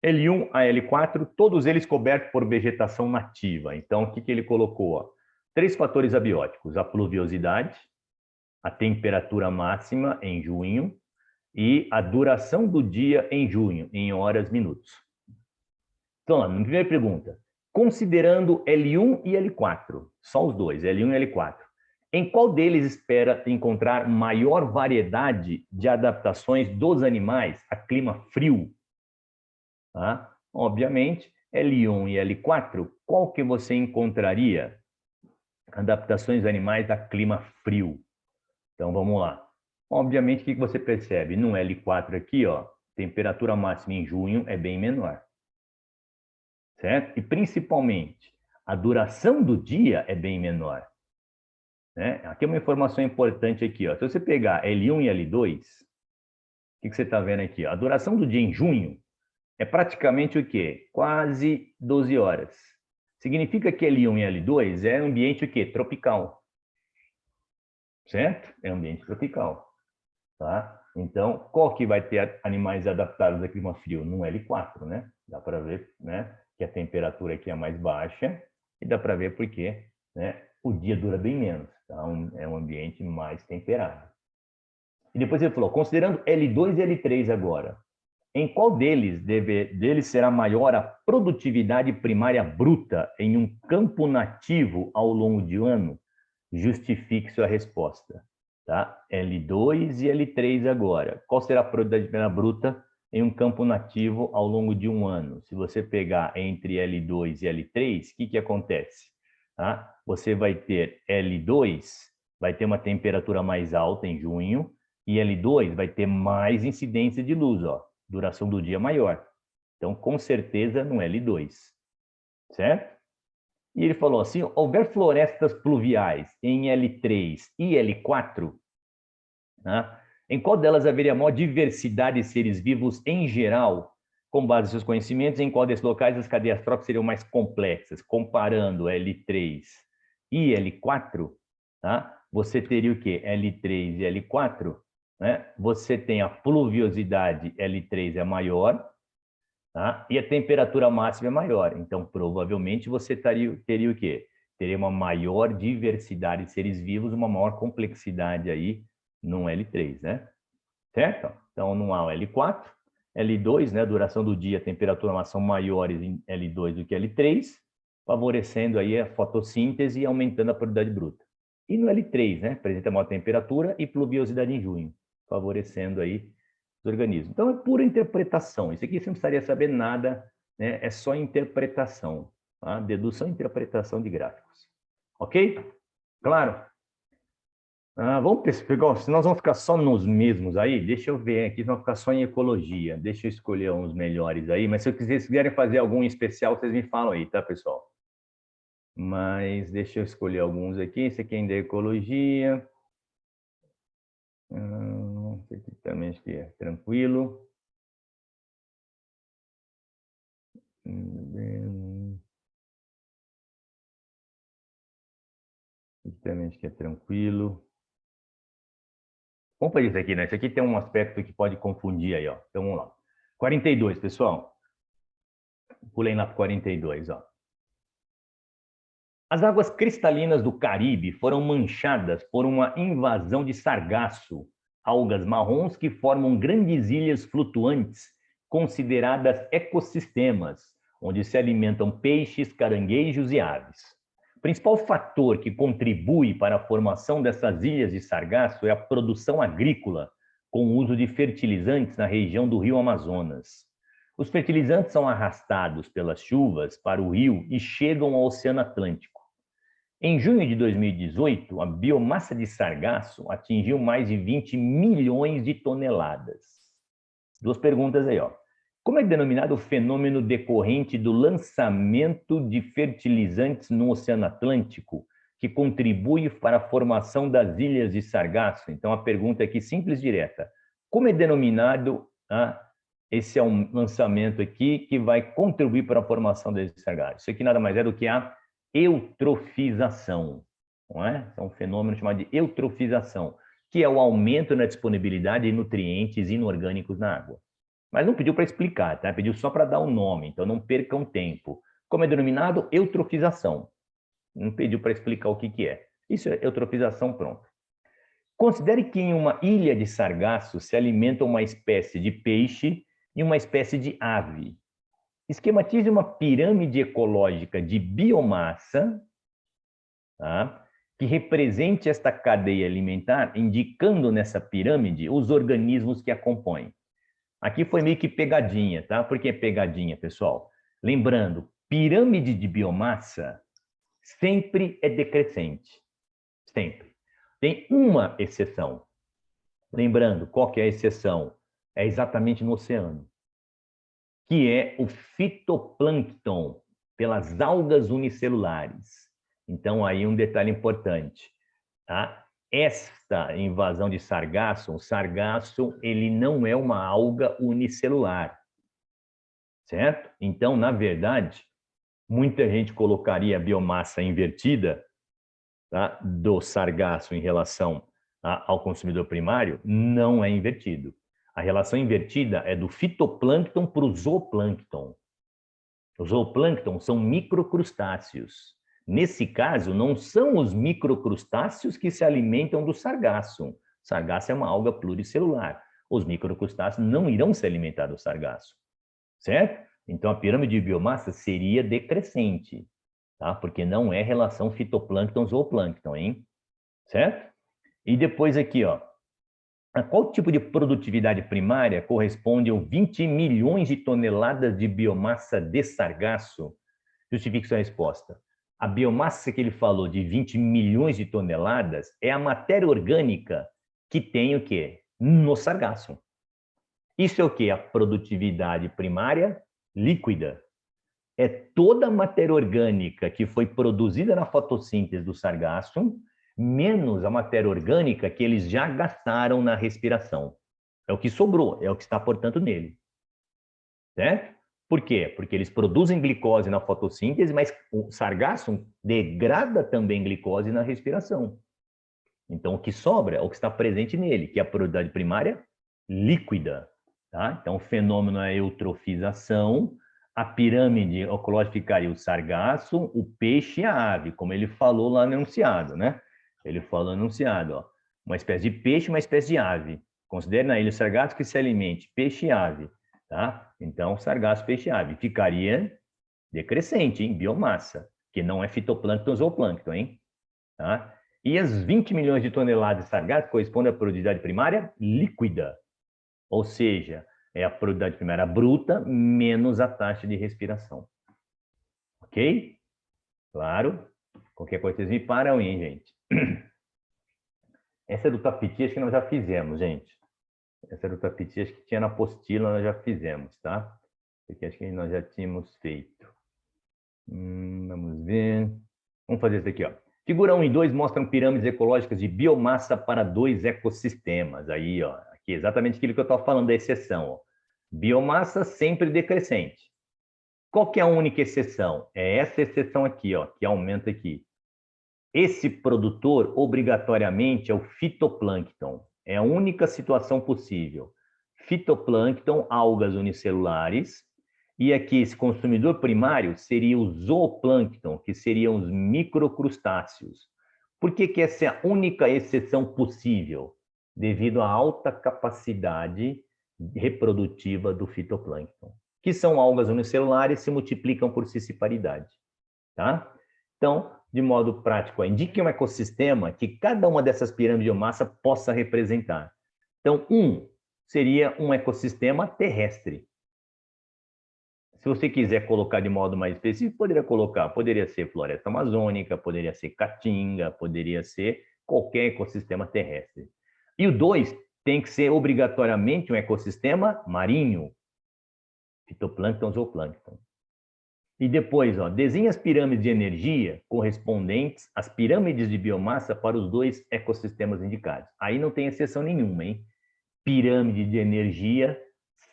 L1 a L4, todos eles cobertos por vegetação nativa. Então, o que ele colocou? Ó? 3 fatores abióticos: a pluviosidade, a temperatura máxima em junho e a duração do dia em junho, em horas, minutos. Então, lá, na primeira pergunta, considerando L1 e L4, só os dois, L1 e L4, em qual deles espera encontrar maior variedade de adaptações dos animais a clima frio? Tá? Obviamente, L1 e L4, qual que você encontraria? Adaptações animais a clima frio. Então, vamos lá. Obviamente, o que você percebe? No L4 aqui, ó, temperatura máxima em junho é bem menor. Certo? E, principalmente, a duração do dia é bem menor. Né? Aqui é uma informação importante aqui. Ó. Se você pegar L1 e L2, o que você está vendo aqui? Ó? A duração do dia em junho é praticamente o quê? Quase 12 horas. Significa que L1 e L2 é ambiente o quê? Tropical. Certo? É ambiente tropical. Tá? Então, qual que vai ter animais adaptados a clima frio? No L4, né? Dá para ver, né, que a temperatura aqui é mais baixa e dá para ver porque, né, o dia dura bem menos. Então, é um ambiente mais temperado. E depois ele falou, considerando L2 e L3 agora, em qual deles será maior a produtividade primária bruta em um campo nativo ao longo de um ano? Justifique sua resposta. Tá? L2 e L3 agora. Qual será a produtividade primária bruta em um campo nativo ao longo de um ano? Se você pegar entre L2 e L3, o que acontece? Tá? Você vai ter L2, vai ter uma temperatura mais alta em junho, e L2 vai ter mais incidência de luz, ó, duração do dia maior. Então, com certeza, no L2. Certo? E ele falou assim, houver florestas pluviais em L3 e L4, né, em qual delas haveria maior diversidade de seres vivos em geral, com base em seus conhecimentos, em qual desses locais as cadeias tróficas seriam mais complexas? Comparando L3 e L4, tá? Você teria o quê? L3 e L4, né? Você tem a pluviosidade, L3 é maior, tá? E a temperatura máxima é maior. Então, provavelmente, você teria o quê? Teria uma maior diversidade de seres vivos, uma maior complexidade aí no L3, né? Certo? Então, no A, o L4, L2, né? A duração do dia, a temperatura máxima são maiores em L2 do que L3, favorecendo aí a fotossíntese e aumentando a produtividade bruta. E no L3, né? Apresenta maior temperatura e pluviosidade em junho, favorecendo aí dos organismos. Então, é pura interpretação. Isso aqui você não precisaria saber nada, né? É só interpretação, tá? Dedução e interpretação de gráficos. Ok? Claro? Vamos pegar, se nós vamos ficar só nos mesmos aí, deixa eu ver aqui, vamos ficar só em ecologia. Deixa eu escolher uns melhores aí, mas se vocês quiserem fazer algum especial, vocês me falam aí, tá, pessoal? Mas deixa eu escolher alguns aqui. Esse aqui é da ecologia. Esse aqui também acho que é tranquilo. Esse também acho que é tranquilo. Vamos fazer isso aqui, né? Isso aqui tem um aspecto que pode confundir aí, ó. Então vamos lá. 42, pessoal. Pulem lá para 42, ó. As águas cristalinas do Caribe foram manchadas por uma invasão de sargaço, algas marrons que formam grandes ilhas flutuantes, consideradas ecossistemas, onde se alimentam peixes, caranguejos e aves. O principal fator que contribui para a formação dessas ilhas de sargaço é a produção agrícola, com o uso de fertilizantes na região do Rio Amazonas. Os fertilizantes são arrastados pelas chuvas para o rio e chegam ao Oceano Atlântico. Em junho de 2018, a biomassa de sargaço atingiu mais de 20 milhões de toneladas. Duas perguntas aí, ó. Como é denominado o fenômeno decorrente do lançamento de fertilizantes no Oceano Atlântico, que contribui para a formação das ilhas de sargaço? Então, a pergunta aqui simples e direta. Como é denominado esse é um lançamento aqui que vai contribuir para a formação das ilhas de sargaço? Isso aqui nada mais é do que a eutrofização, não é? É um fenômeno chamado de eutrofização, que é o aumento na disponibilidade de nutrientes inorgânicos na água. Mas não pediu para explicar, tá? Pediu só para dar um nome, então não percam tempo. Como é denominado? Eutrofização. Não pediu para explicar o que é. Isso é eutrofização, pronto. Considere que em uma ilha de sargaço se alimenta uma espécie de peixe e uma espécie de ave. Esquematize uma pirâmide ecológica de biomassa, tá? Que represente esta cadeia alimentar, indicando nessa pirâmide os organismos que a compõem. Aqui foi meio que pegadinha, tá? Por que pegadinha, pessoal? Lembrando, pirâmide de biomassa sempre é decrescente. Sempre. Tem uma exceção. Lembrando, qual que é a exceção? É exatamente no oceano, que é o fitoplâncton, pelas algas unicelulares. Então, aí um detalhe importante, tá? Esta invasão de sargaço, o sargaço, ele não é uma alga unicelular, certo? Então, na verdade, muita gente colocaria a biomassa invertida, tá, do sargaço em relação ao consumidor primário. Não é invertido. A relação invertida é do fitoplâncton para o zooplâncton. Os zooplâncton são microcrustáceos. Nesse caso, não são os microcrustáceos que se alimentam do sargaço. Sargaço é uma alga pluricelular. Os microcrustáceos não irão se alimentar do sargaço, certo? Então, a pirâmide de biomassa seria decrescente, tá? Porque não é relação fitoplâncton-zooplâncton, hein? Certo? E depois aqui, ó. A qual tipo de produtividade primária corresponde a 20 milhões de toneladas de biomassa de sargaço? Justifique sua resposta. A biomassa que ele falou de 20 milhões de toneladas é a matéria orgânica que tem o quê? No sargaço. Isso é o quê? A produtividade primária líquida. É toda a matéria orgânica que foi produzida na fotossíntese do sargaço, menos a matéria orgânica que eles já gastaram na respiração. É o que sobrou, é o que está, portanto, nele. Certo? Por quê? Porque eles produzem glicose na fotossíntese, mas o sargaço degrada também glicose na respiração. Então, o que sobra é o que está presente nele, que é a produtividade primária líquida. Tá? Então, o fenômeno é a eutrofização. A pirâmide ecológica ficaria o sargaço, o peixe e a ave, como ele falou lá no enunciado, né? Ele falou no enunciado, ó, uma espécie de peixe, uma espécie de ave. Considere na ilha o sargaço que se alimente, peixe e ave, tá? Então, sargaço, peixe e ave. Ficaria decrescente, em biomassa, que não é fitoplâncton ou zooplâncton, hein? Tá? E as 20 milhões de toneladas de sargaço correspondem à produtividade primária líquida. Ou seja, é a produtividade primária bruta menos a taxa de respiração. Ok? Claro? Qualquer coisa vocês me param aí, gente. Essa é do tapiti, acho que nós já fizemos, gente. Essa é do tapiti, acho que tinha na apostila, nós já fizemos, tá? Porque acho que nós já tínhamos feito. Vamos ver. Vamos fazer isso aqui, ó. Figura 1 e 2 mostram pirâmides ecológicas de biomassa para 2 ecossistemas. Aí, ó, aqui exatamente aquilo que eu estou falando da exceção. Ó. Biomassa sempre decrescente. Qual que é a única exceção? É essa exceção aqui, ó, que aumenta aqui. Esse produtor, obrigatoriamente, é o fitoplâncton. É a única situação possível. Fitoplâncton, algas unicelulares, e aqui esse consumidor primário seria o zooplâncton, que seriam os microcrustáceos. Por que que essa é a única exceção possível? Devido à alta capacidade reprodutiva do fitoplâncton, que são algas unicelulares, se multiplicam por cisciparidade, tá? Então, de modo prático, indique um ecossistema que cada uma dessas pirâmides de biomassa possa representar. Então, seria um ecossistema terrestre. Se você quiser colocar de modo mais específico, poderia ser floresta amazônica, poderia ser caatinga, poderia ser qualquer ecossistema terrestre. E o 2 tem que ser obrigatoriamente um ecossistema marinho, fitoplâncton, zooplâncton. E depois, ó, desenhe as pirâmides de energia correspondentes às pirâmides de biomassa para os 2 ecossistemas indicados. Aí não tem exceção nenhuma, hein? Pirâmide de energia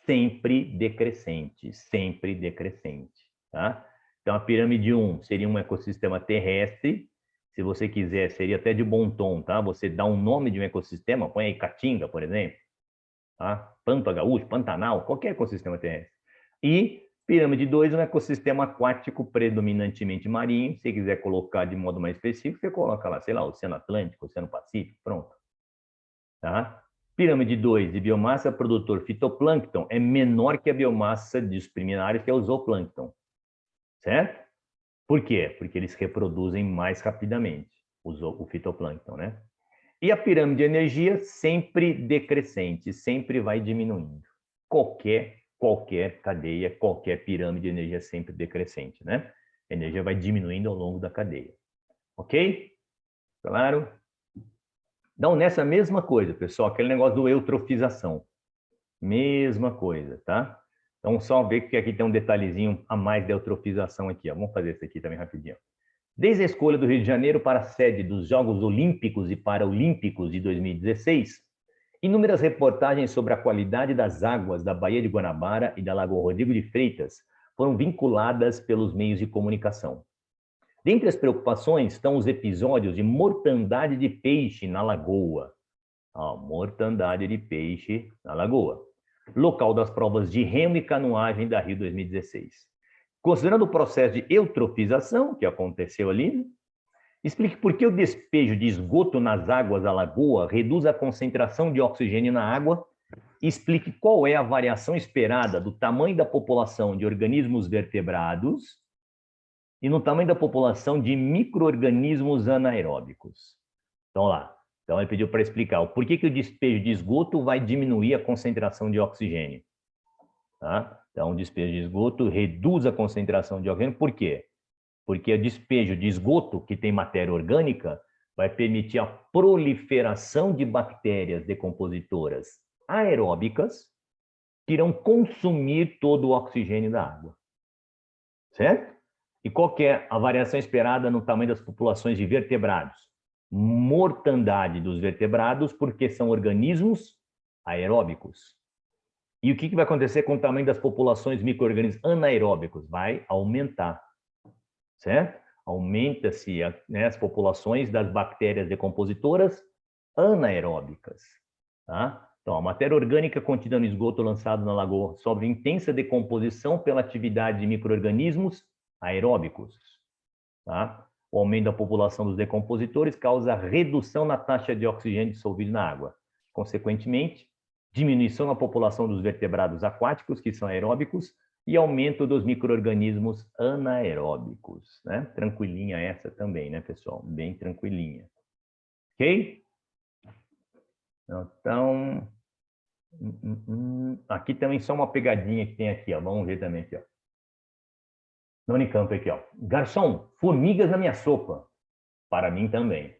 sempre decrescente, tá? Então, a pirâmide 1 seria um ecossistema terrestre. Se você quiser, seria até de bom tom, tá? Você dá um nome de um ecossistema, põe aí Caatinga, por exemplo, tá? Pampa Gaúcho, Pantanal, qualquer ecossistema terrestre. E pirâmide 2, um ecossistema aquático predominantemente marinho. Se você quiser colocar de modo mais específico, você coloca lá, sei lá, Oceano Atlântico, Oceano Pacífico, pronto. Tá? Pirâmide 2 de biomassa produtor fitoplâncton é menor que a biomassa dos primários, que é o zooplâncton. Certo? Por quê? Porque eles reproduzem mais rapidamente o fitoplâncton, né? E a pirâmide de energia sempre decrescente, sempre vai diminuindo. Qualquer cadeia, qualquer pirâmide de energia sempre decrescente, né? A energia vai diminuindo ao longo da cadeia. Ok? Claro? Então, nessa mesma coisa, pessoal, aquele negócio do eutrofização. Mesma coisa, tá? Então, só ver que aqui tem um detalhezinho a mais da eutrofização aqui, ó. Vamos fazer isso aqui também rapidinho. Desde a escolha do Rio de Janeiro para a sede dos Jogos Olímpicos e Paralímpicos de 2016, inúmeras reportagens sobre a qualidade das águas da Baía de Guanabara e da Lagoa Rodrigo de Freitas foram vinculadas pelos meios de comunicação. Dentre as preocupações estão os episódios de mortandade de peixe na lagoa. Mortandade de peixe na lagoa. Local das provas de remo e canoagem da Rio 2016. Considerando o processo de eutrofização que aconteceu ali, explique por que o despejo de esgoto nas águas da lagoa reduz a concentração de oxigênio na água e explique qual é a variação esperada do tamanho da população de organismos vertebrados e no tamanho da população de micro-organismos anaeróbicos. Então, lá. Então, ele pediu para explicar o porquê que o despejo de esgoto vai diminuir a concentração de oxigênio. Tá? Então, o despejo de esgoto reduz a concentração de oxigênio. Por quê? Porque o despejo de esgoto, que tem matéria orgânica, vai permitir a proliferação de bactérias decompositoras aeróbicas que irão consumir todo o oxigênio da água. Certo? E qual que é a variação esperada no tamanho das populações de vertebrados? Mortandade dos vertebrados, porque são organismos aeróbicos. E o que vai acontecer com o tamanho das populações de micro-organismos anaeróbicos? Vai aumentar, certo? Aumenta-se as populações das bactérias decompositoras anaeróbicas, tá? Então, a matéria orgânica contida no esgoto lançado na lagoa sofre intensa decomposição pela atividade de micro-organismos aeróbicos, tá? O aumento da população dos decompositores causa redução na taxa de oxigênio dissolvido na água. Consequentemente, diminuição na população dos vertebrados aquáticos, que são aeróbicos, e aumento dos micro-organismos anaeróbicos, né? Tranquilinha essa também, né, pessoal? Bem tranquilinha. Ok? Então, Aqui também só uma pegadinha que tem aqui, ó. Vamos ver também aqui, ó. No Unicamp aqui, ó. Garçom, formigas na minha sopa. Para mim também.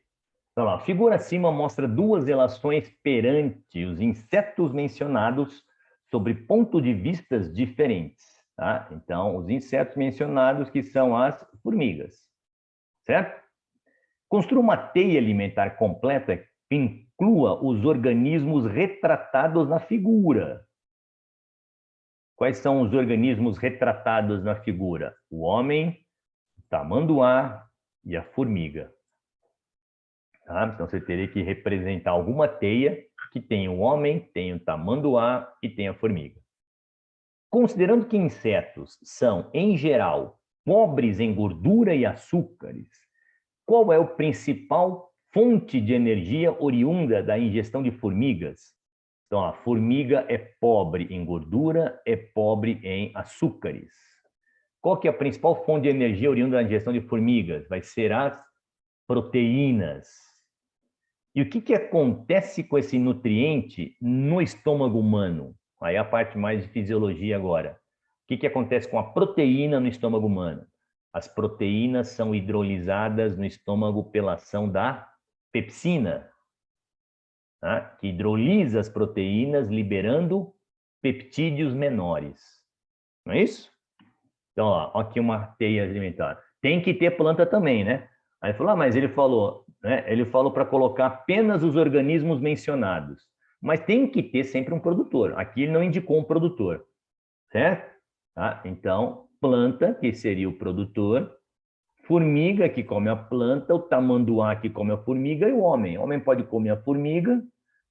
Então, lá, a figura acima mostra duas relações perante os insetos mencionados sobre pontos de vistas diferentes. Tá? Então, os insetos mencionados que são as formigas. Certo? Construa uma teia alimentar completa que inclua os organismos retratados na figura. Quais são os organismos retratados na figura? O homem, o tamanduá e a formiga. Tá? Então, você teria que representar alguma teia que tenha o homem, tenha o tamanduá e tenha a formiga. Considerando que insetos são, em geral, pobres em gordura e açúcares, qual é o principal fonte de energia oriunda da ingestão de formigas? Então, a formiga é pobre em gordura, é pobre em açúcares. Qual que é a principal fonte de energia oriunda da ingestão de formigas? Vai ser as proteínas. E o que acontece com esse nutriente no estômago humano? Aí a parte mais de fisiologia agora. O que acontece com a proteína no estômago humano? As proteínas são hidrolisadas no estômago pela ação da pepsina, tá? Que hidrolisa as proteínas, liberando peptídeos menores. Não é isso? Então, ó, aqui uma teia alimentar. Tem que ter planta também, né? Aí falou, mas ele falou, né? Ele falou para colocar apenas os organismos mencionados. Mas tem que ter sempre um produtor. Aqui ele não indicou um produtor, certo? Tá? Então, planta, que seria o produtor, formiga, que come a planta, o tamanduá, que come a formiga, e o homem. O homem pode comer a formiga,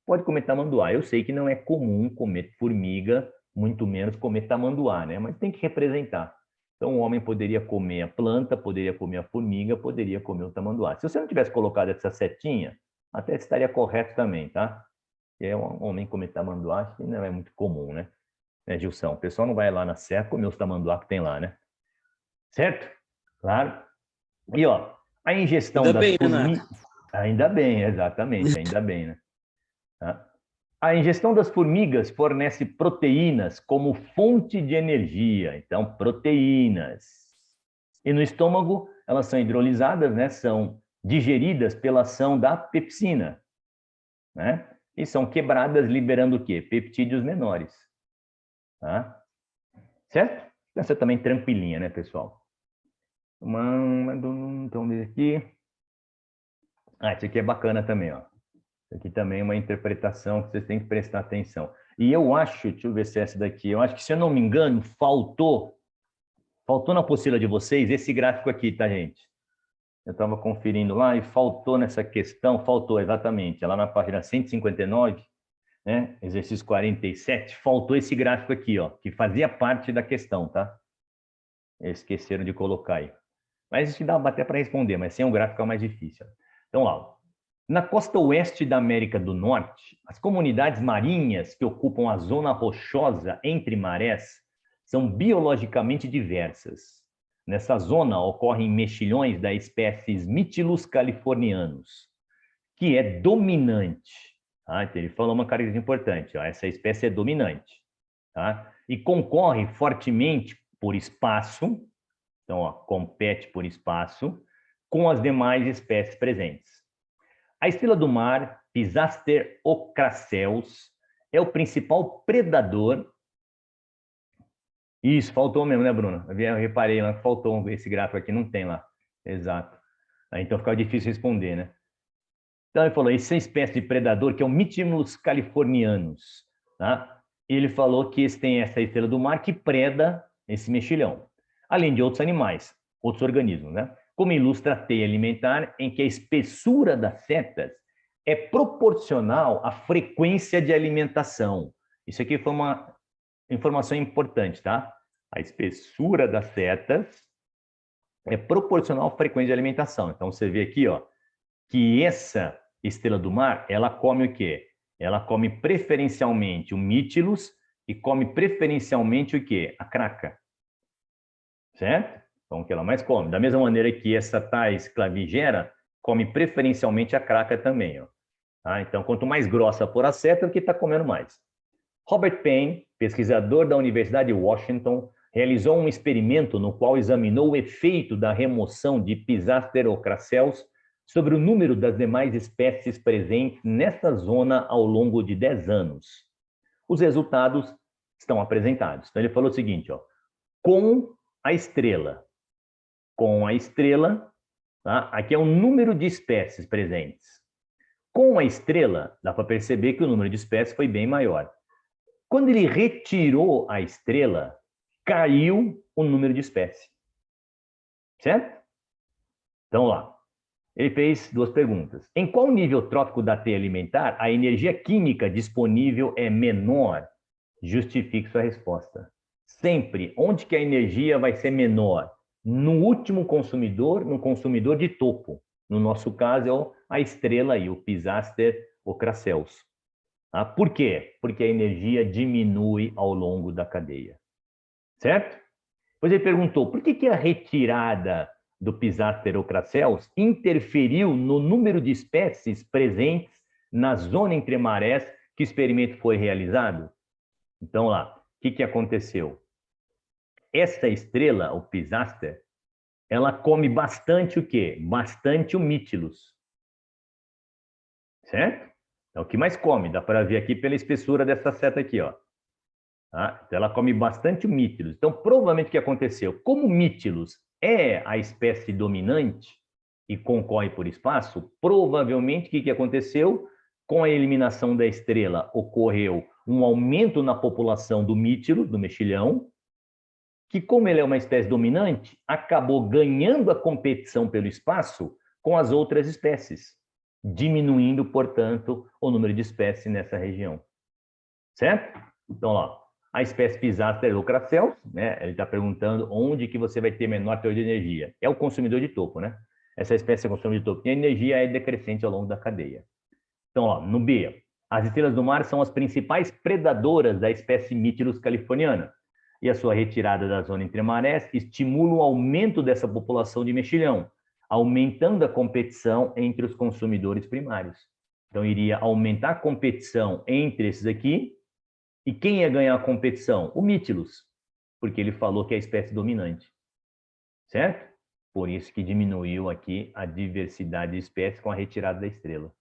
pode comer tamanduá. Eu sei que não é comum comer formiga, muito menos comer tamanduá, né? Mas tem que representar. Então, o homem poderia comer a planta, poderia comer a formiga, poderia comer o tamanduá. Se você não tivesse colocado essa setinha, até estaria correto também, tá? É um homem comer tamanduá, acho que não é muito comum, né? Gilson? O pessoal não vai lá na serra comer os tamanduá que tem lá, né? Certo? Claro. E, ó, a ingestão Ainda das bem, formigas... Renato. Ainda bem, exatamente, ainda bem, né? Tá? A ingestão das formigas fornece proteínas como fonte de energia. Então, proteínas. E no estômago, elas são hidrolisadas, né? São digeridas pela ação da pepsina, né? E são quebradas, liberando o quê? Peptídeos menores. Tá? Certo? Essa também tranquilinha, né, pessoal? Então, aqui. Ah, isso aqui é bacana também, ó. Isso aqui também é uma interpretação que vocês têm que prestar atenção. E eu acho, deixa eu ver se é essa daqui, eu acho que, se eu não me engano, faltou na apostila de vocês esse gráfico aqui, tá, gente? Eu estava conferindo lá e faltou nessa questão, faltou exatamente, lá na página 159, né, exercício 47, faltou esse gráfico aqui, ó, que fazia parte da questão, tá? Esqueceram de colocar aí. Mas isso dá até para responder, mas sem o gráfico é mais difícil. Então, lá, na costa oeste da América do Norte, as comunidades marinhas que ocupam a zona rochosa entre marés são biologicamente diversas. Nessa zona ocorrem mexilhões da espécie Mytilus californianus, que é dominante. Tá? Então, ele falou uma característica importante, ó, essa espécie é dominante. Tá? E concorre fortemente por espaço, então, ó, compete por espaço, com as demais espécies presentes. A estrela do mar, Pisaster ocraceus, é o principal predador. Isso, faltou mesmo, né, Bruno? Eu reparei lá, faltou esse gráfico aqui, não tem lá. Exato. Então fica difícil responder, né? Então ele falou, essa espécie de predador, que é o Mytilus californianus, tá? Ele falou que tem essa estrela do mar que preda esse mexilhão, além de outros animais, outros organismos, né? Como ilustra a teia alimentar, em que a espessura das setas é proporcional à frequência de alimentação. Isso aqui foi uma informação importante, tá? A espessura das setas é proporcional à frequência de alimentação. Então, você vê aqui, ó, que essa estrela do mar, ela come o quê? Ela come preferencialmente o Mytilus e come preferencialmente o quê? A craca. Certo? Então, o que ela mais come. Da mesma maneira que essa Thais clavigera come preferencialmente a craca também, ó. Tá? Então, quanto mais grossa for a seta, o que está comendo mais. Robert Payne, pesquisador da Universidade de Washington, realizou um experimento no qual examinou o efeito da remoção de Pisaster ocracels sobre o número das demais espécies presentes nesta zona ao longo de 10 anos. Os resultados estão apresentados. Então, ele falou o seguinte, ó, com a estrela, tá? Aqui é o número de espécies presentes. Com a estrela, dá para perceber que o número de espécies foi bem maior. Quando ele retirou a estrela, caiu o número de espécies. Certo? Então, lá. Ele fez duas perguntas. Em qual nível trófico da teia alimentar a energia química disponível é menor? Justifique sua resposta. Sempre, onde que a energia vai ser menor? No último consumidor, no consumidor de topo. No nosso caso, é a estrela aí, o Pisaster ocracels. Tá? Por quê? Porque a energia diminui ao longo da cadeia. Certo? Depois ele perguntou, por que a retirada do Pisaster ocracels interferiu no número de espécies presentes na zona entre marés que o experimento foi realizado? Então, lá, o que aconteceu? Essa estrela, o Pisaster, ela come bastante o quê? Bastante o Mytilus. Certo? É o que mais come, dá para ver aqui pela espessura dessa seta aqui, ó. Tá? Então, ela come bastante o Mytilus. Então, provavelmente o que aconteceu? Como o Mytilus é a espécie dominante e concorre por espaço, provavelmente o que aconteceu? Com a eliminação da estrela, ocorreu um aumento na população do Mytilus, do mexilhão, que, como ele é uma espécie dominante, acabou ganhando a competição pelo espaço com as outras espécies, diminuindo, portanto, o número de espécies nessa região. Certo? Então, ó, a espécie Pisaster ocracels, né? Ele está perguntando onde que você vai ter menor teor de energia. É o consumidor de topo, né? Essa espécie é consumidor de topo. E a energia é decrescente ao longo da cadeia. Então, ó, no B, as estrelas do mar são as principais predadoras da espécie Mytilus californiana. E a sua retirada da zona entre marés estimula o aumento dessa população de mexilhão, aumentando a competição entre os consumidores primários. Então, iria aumentar a competição entre esses aqui. E quem ia ganhar a competição? O Mytilus, porque ele falou que é a espécie dominante. Certo? Por isso que diminuiu aqui a diversidade de espécies com a retirada da estrela.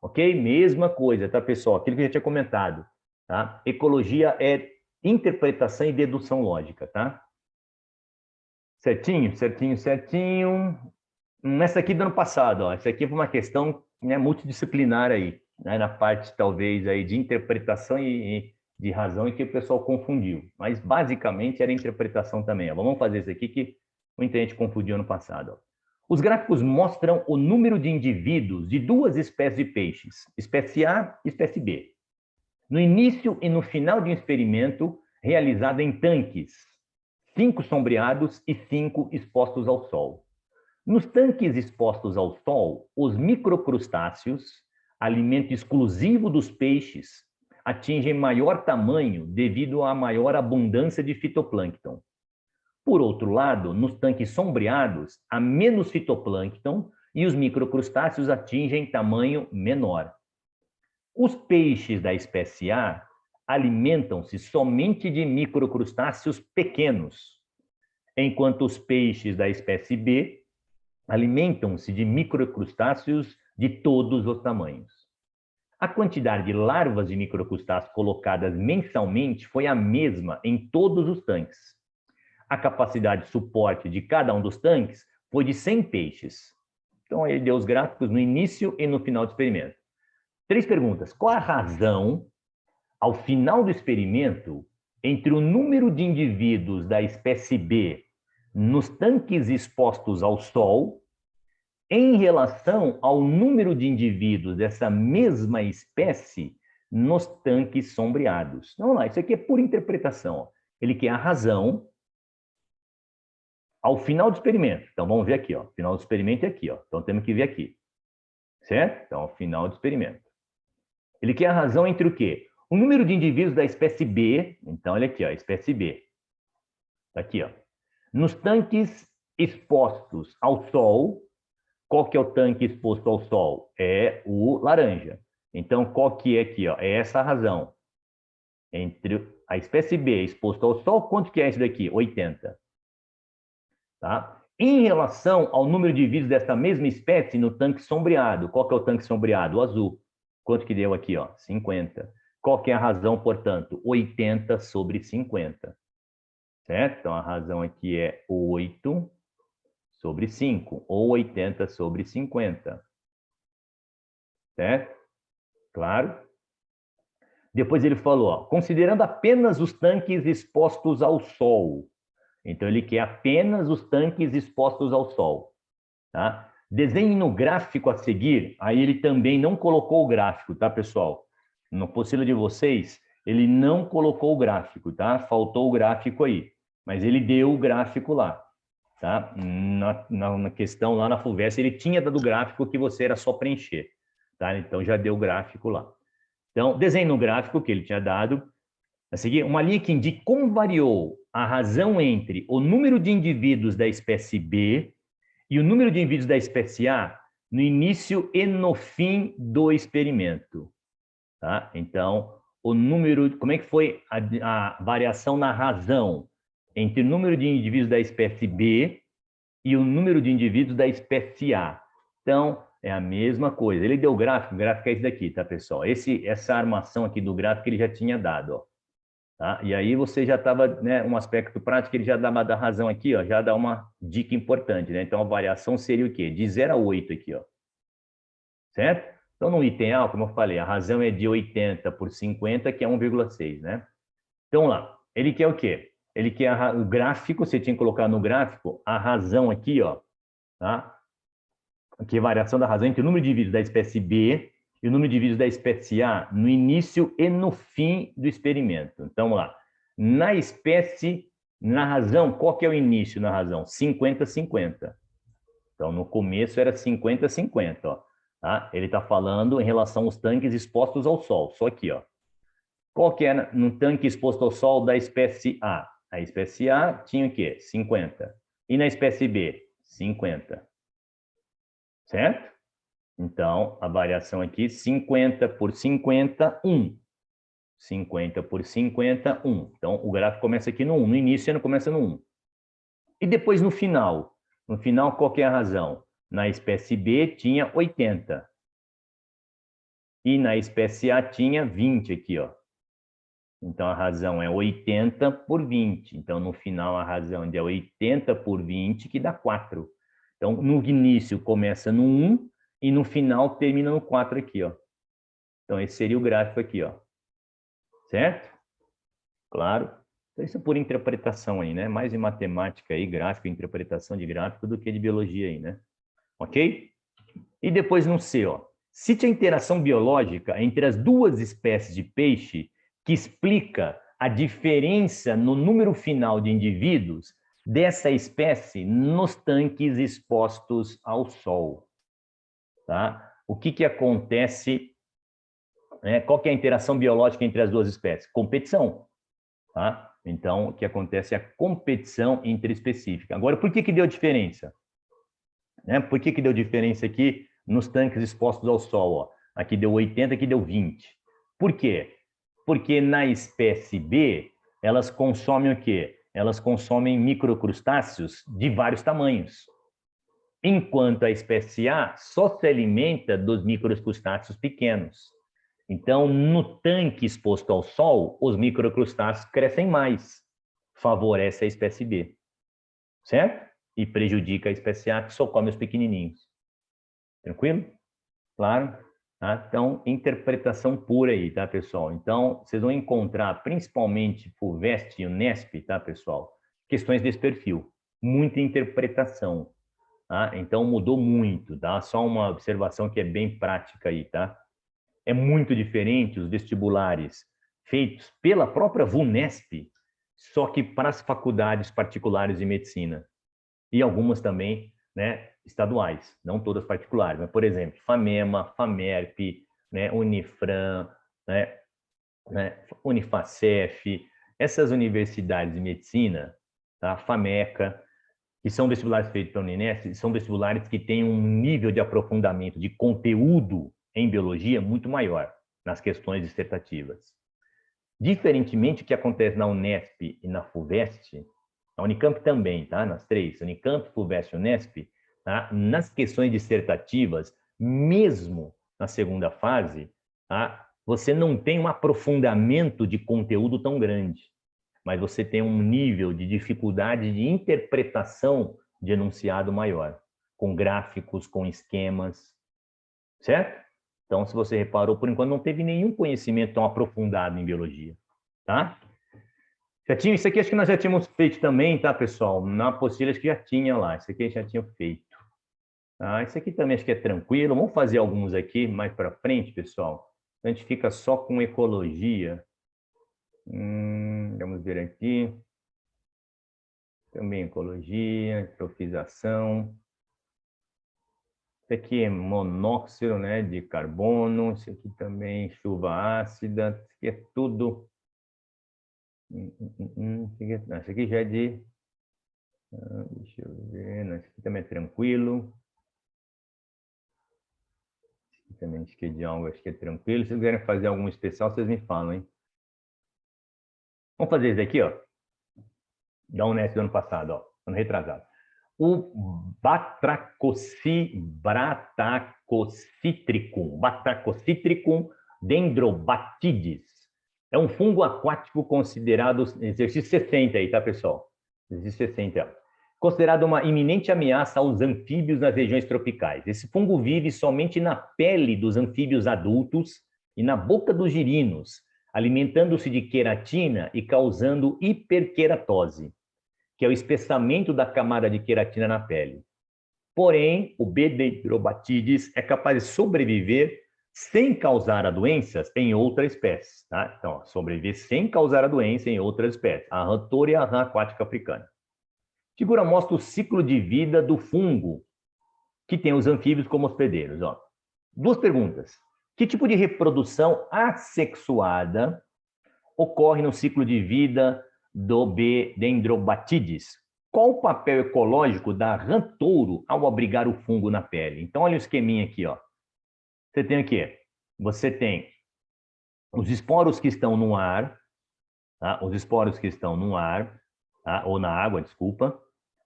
Ok? Mesma coisa, tá, pessoal? Aquilo que eu já tinha comentado. Tá? Ecologia é interpretação e dedução lógica, tá? Certinho, certinho, certinho. Essa aqui do ano passado, ó. Essa aqui foi uma questão, né, multidisciplinar aí, né, na parte, talvez, aí de interpretação e de razão e que o pessoal confundiu. Mas, basicamente, era interpretação também. Ó. Vamos fazer isso aqui que muita gente confundiu ano passado. Ó. Os gráficos mostram o número de indivíduos de duas espécies de peixes, espécie A e espécie B, no início e no final de um experimento realizado em tanques, 5 sombreados e 5 expostos ao sol. Nos tanques expostos ao sol, os microcrustáceos, alimento exclusivo dos peixes, atingem maior tamanho devido à maior abundância de fitoplâncton. Por outro lado, nos tanques sombreados, há menos fitoplâncton e os microcrustáceos atingem tamanho menor. Os peixes da espécie A alimentam-se somente de microcrustáceos pequenos, enquanto os peixes da espécie B alimentam-se de microcrustáceos de todos os tamanhos. A quantidade de larvas de microcrustáceos colocadas mensalmente foi a mesma em todos os tanques. A capacidade de suporte de cada um dos tanques foi de 100 peixes. Então, ele deu os gráficos no início e no final do experimento. 3 perguntas. Qual a razão, ao final do experimento, entre o número de indivíduos da espécie B nos tanques expostos ao sol em relação ao número de indivíduos dessa mesma espécie nos tanques sombreados? Vamos lá, isso aqui é pura interpretação. Ó. Ele quer a razão ao final do experimento. Então, vamos ver aqui. Ó. O final do experimento é aqui. Ó. Então, temos que ver aqui. Certo? Então, ao final do experimento. Ele quer a razão entre o quê? O número de indivíduos da espécie B, então olha aqui, ó, espécie B. Tá aqui, ó. Nos tanques expostos ao sol, qual que é o tanque exposto ao sol? É o laranja. Então, qual que é aqui, ó? É essa a razão. entre a espécie B exposta ao sol, quanto que é isso daqui? 80. Tá? Em relação ao número de indivíduos dessa mesma espécie no tanque sombreado, qual que é o tanque sombreado? O azul. Quanto que deu aqui? Ó? 50. Qual que é a razão, portanto? 80 sobre 50. Certo? Então, a razão aqui é 8 sobre 5, ou 80 sobre 50. Certo? Claro? Depois ele falou, ó, considerando apenas os tanques expostos ao sol. Então, ele quer apenas os tanques expostos ao sol. Tá? Desenhe no gráfico a seguir. Aí ele também não colocou o gráfico, tá, pessoal? No apostila de vocês, ele não colocou o gráfico, tá? Faltou o gráfico aí. Mas ele deu o gráfico lá, tá? Na questão lá na FUVEST, ele tinha dado o gráfico que você era só preencher, tá? Então, já deu o gráfico lá. Então, desenhe no gráfico que ele tinha dado. A seguir, uma linha que indica como variou a razão entre o número de indivíduos da espécie B e o número de indivíduos da espécie A no início e no fim do experimento. Tá? Então, o número, como é que foi a variação na razão entre o número de indivíduos da espécie B e o número de indivíduos da espécie A? Então, é a mesma coisa. Ele deu o gráfico é esse daqui, tá, pessoal? Essa armação aqui do gráfico ele já tinha dado, ó. Tá? E aí você já estava, né, um aspecto prático, ele já dá uma razão aqui, ó, já dá uma dica importante, né? Então a variação seria o quê? De 0 a 8 aqui, ó. Certo? Então no item A, como eu falei, a razão é de 80 por 50, que é 1,6, né? Então lá, ele quer o quê? Ele quer o gráfico, você tinha que colocar no gráfico a razão aqui, ó, tá? Que é a variação da razão entre o número de indivíduos da espécie B e o número de indivíduos da espécie A no início e no fim do experimento. Então, vamos lá. Na espécie, na razão, qual que é o início na razão? 50-50. Então, no começo era 50-50, ó. Tá? Ele está falando em relação aos tanques expostos ao sol. Só aqui, ó. Qual que é no tanque exposto ao sol da espécie A? A espécie A tinha o quê? 50. E na espécie B? 50. Certo? Então, a variação aqui, 50 por 50, 1. 50 por 50, 1. Então, o gráfico começa aqui no 1. No início, ele começa no 1. E depois, no final? No final, qual que é a razão? Na espécie B, tinha 80. E na espécie A, tinha 20 aqui, ó. Então, a razão é 80 por 20. Então, no final, a razão é 80 por 20, que dá 4. Então, no início, começa no 1 e no final, termina no 4 aqui, ó. Então, esse seria o gráfico aqui, ó. Certo? Claro. Então, isso é por interpretação aí, né? Mais em matemática aí, gráfico, interpretação de gráfico do que de biologia aí, né? Ok? E depois no C, ó. Cite a interação biológica entre as duas espécies de peixe que explica a diferença no número final de indivíduos dessa espécie nos tanques expostos ao sol. Tá? O que acontece, né? Qual que é a interação biológica entre as duas espécies? Competição. Tá? Então, o que acontece é a competição interespecífica. Agora, por que deu diferença? Né? Por que deu diferença aqui nos tanques expostos ao sol? Ó? Aqui deu 80, aqui deu 20. Por quê? Porque na espécie B, elas consomem o quê? Elas consomem microcrustáceos de vários tamanhos. Enquanto a espécie A só se alimenta dos microcrustáceos pequenos. Então, no tanque exposto ao sol, os microcrustáceos crescem mais. Favorece a espécie B. Certo? E prejudica a espécie A, que só come os pequenininhos. Tranquilo? Claro? Tá? Então, interpretação pura aí, tá, pessoal? Então, vocês vão encontrar, principalmente FUVEST e UNESP, tá, pessoal? Questões desse perfil. Muita interpretação. Tá? Então, mudou muito, tá? Só uma observação que é bem prática aí, tá? É muito diferente os vestibulares feitos pela própria VUNESP, só que para as faculdades particulares de medicina. E algumas também, né, estaduais, não todas particulares. Mas, por exemplo, FAMEMA, FAMERP, né, Unifran, né, Unifacef, essas universidades de medicina, tá, FAMECA, que são vestibulares feitos pela Unesp, são vestibulares que têm um nível de aprofundamento de conteúdo em biologia muito maior nas questões dissertativas. Diferentemente do que acontece na Unesp e na FUVEST, a Unicamp também, tá? Nas três, Unicamp, FUVEST e Unesp, tá? Nas questões dissertativas, mesmo na segunda fase, tá? Você não tem um aprofundamento de conteúdo tão grande, mas você tem um nível de dificuldade de interpretação de enunciado maior, com gráficos, com esquemas, certo? Então, se você reparou, por enquanto não teve nenhum conhecimento tão aprofundado em biologia, tá? Já tinha, isso aqui acho que nós já tínhamos feito também, tá, pessoal? Na apostila acho que já tinha lá, isso aqui já tinha feito. Ah, isso aqui também acho que é tranquilo. Vamos fazer alguns aqui mais para frente, pessoal. A gente fica só com ecologia. Vamos ver aqui. Também ecologia, trofização. Isso aqui é monóxido, né, de carbono. Isso aqui também chuva ácida. Isso aqui é tudo. Isso aqui já é de. Deixa eu ver. Não, isso aqui também é tranquilo. Também acho que é de algo, acho que é tranquilo. Se quiserem fazer algum especial, vocês me falam, hein? Vamos fazer isso daqui, ó. Da Unesp do ano passado, ó. Ano retrasado. O Batrachocitricum dendrobatidis. É um fungo aquático considerado, exercício 60 aí, tá, pessoal? Exercício 60. Considerado uma iminente ameaça aos anfíbios nas regiões tropicais. Esse fungo vive somente na pele dos anfíbios adultos e na boca dos girinos, alimentando-se de queratina e causando hiperqueratose, que é o espessamento da camada de queratina na pele. Porém, o B. dendrobatidis é capaz de sobreviver sem causar a doenças em outra espécie. Tá? Então, sobreviver sem causar a doença em outras espécies. A rã touro e a rã aquática africana. A figura mostra o ciclo de vida do fungo, que tem os anfíbios como hospedeiros. Ó. Duas perguntas. Que tipo de reprodução assexuada ocorre no ciclo de vida do B. dendrobatidis? Qual o papel ecológico da rã touro ao abrigar o fungo na pele? Então, olha o esqueminha aqui, ó. Você tem o quê? Você tem os esporos que estão no ar, tá? Os esporos que estão no ar, tá? Ou na água, desculpa.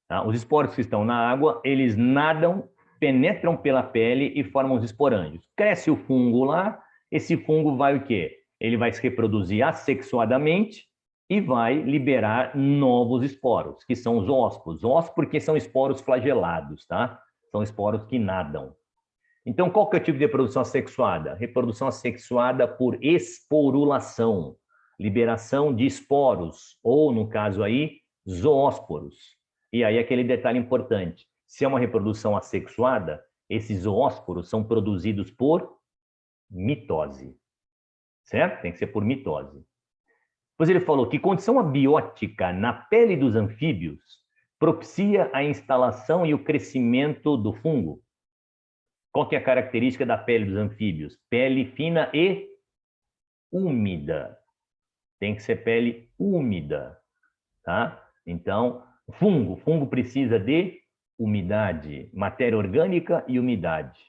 Tá? Os esporos que estão na água, eles nadam, penetram pela pele e formam os esporângios. Cresce o fungo lá, esse fungo vai o quê? Ele vai se reproduzir assexuadamente e vai liberar novos esporos, que são os zoósporos. Zoósporos porque são esporos flagelados, tá? São esporos que nadam. Então, qual que é o tipo de reprodução assexuada? Reprodução assexuada por esporulação, liberação de esporos, ou, no caso aí, zoósporos. E aí, aquele detalhe importante, se é uma reprodução assexuada, esses zoósporos são produzidos por mitose, certo? Tem que ser por mitose. Pois ele falou que condição abiótica na pele dos anfíbios propicia a instalação e o crescimento do fungo. Qual que é a característica da pele dos anfíbios? Pele fina e úmida. Tem que ser pele úmida, tá? Então, fungo precisa de umidade, matéria orgânica e umidade,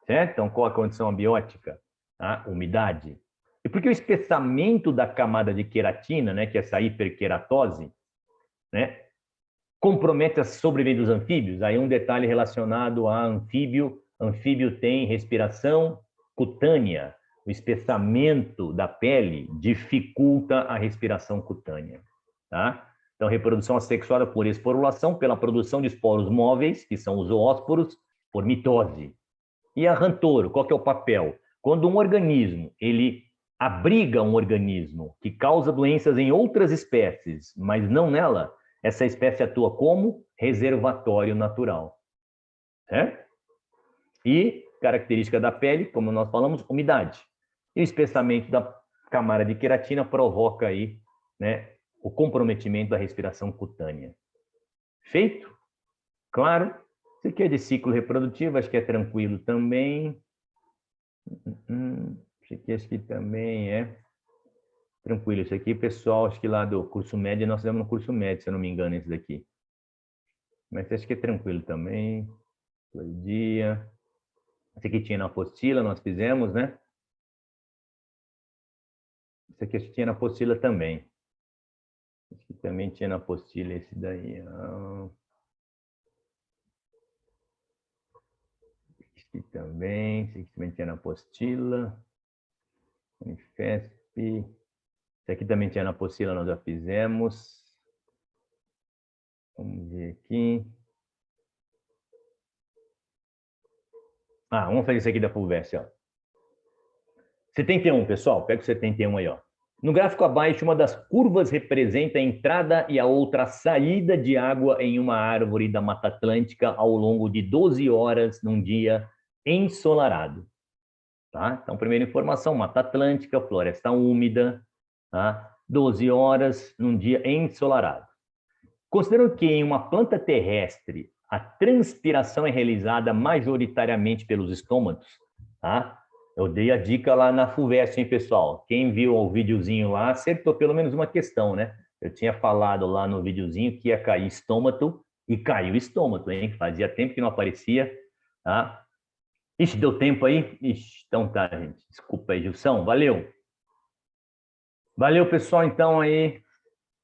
certo? Então, qual a condição abiótica? Tá? Umidade. E por que o espessamento da camada de queratina, né, que é essa hiperqueratose, né, compromete a sobrevivência dos anfíbios? Aí um detalhe relacionado a anfíbio. Anfíbio tem respiração cutânea. O espessamento da pele dificulta a respiração cutânea. Tá? Então, reprodução assexuada por esporulação, pela produção de esporos móveis, que são os zoósporos, por mitose. E a rã touro, qual que é o papel? Quando um organismo, ele abriga um organismo que causa doenças em outras espécies, mas não nela, essa espécie atua como reservatório natural. Certo? E característica da pele, como nós falamos, umidade. E o espessamento da camada de queratina provoca aí, né, o comprometimento da respiração cutânea. Feito? Claro. Isso aqui é de ciclo reprodutivo, acho que é tranquilo também. Isso aqui acho que também é tranquilo. Isso aqui, pessoal, acho que lá do curso médio, nós fizemos no curso médio, se eu não me engano, esse daqui. Mas acho que é tranquilo também. Dia. Esse aqui tinha na apostila, nós fizemos, né? Esse aqui acho que tinha na apostila também. Acho que também tinha na apostila esse daí. Esse aqui também tinha na apostila. Unifesp. Esse aqui também tinha na apostila, nós já fizemos. Vamos ver aqui. Vamos fazer isso aqui da FUVEST, ó. 71, pessoal. Pega o 71 aí, ó. No gráfico abaixo, uma das curvas representa a entrada e a outra a saída de água em uma árvore da Mata Atlântica ao longo de 12 horas num dia ensolarado. Tá? Então, primeira informação, Mata Atlântica, floresta úmida, tá? 12 horas num dia ensolarado. Considerando que em uma planta terrestre a transpiração é realizada majoritariamente pelos estômatos, tá? Eu dei a dica lá na FUVEST, hein, pessoal? Quem viu o videozinho lá acertou pelo menos uma questão, né? Eu tinha falado lá no videozinho que ia cair estômato e caiu estômato, hein? Fazia tempo que não aparecia, tá? Ixi, deu tempo aí? Ixi, então tá, gente. Desculpa aí, Gilson. Valeu. Valeu, pessoal, então aí.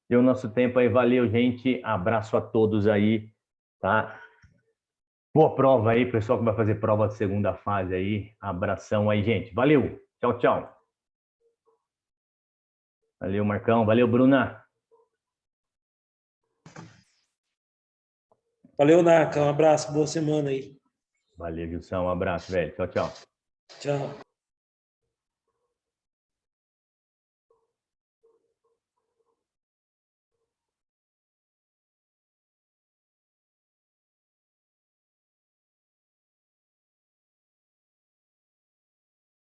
Deu nosso tempo aí. Valeu, gente. Abraço a todos aí, tá? Boa prova aí, pessoal que vai fazer prova de segunda fase aí. Abração aí, gente. Valeu. Tchau, tchau. Valeu, Marcão. Valeu, Bruna. Valeu, Naka. Um abraço, boa semana aí. Valeu, Gilson. Um abraço, velho. Tchau, tchau. Tchau.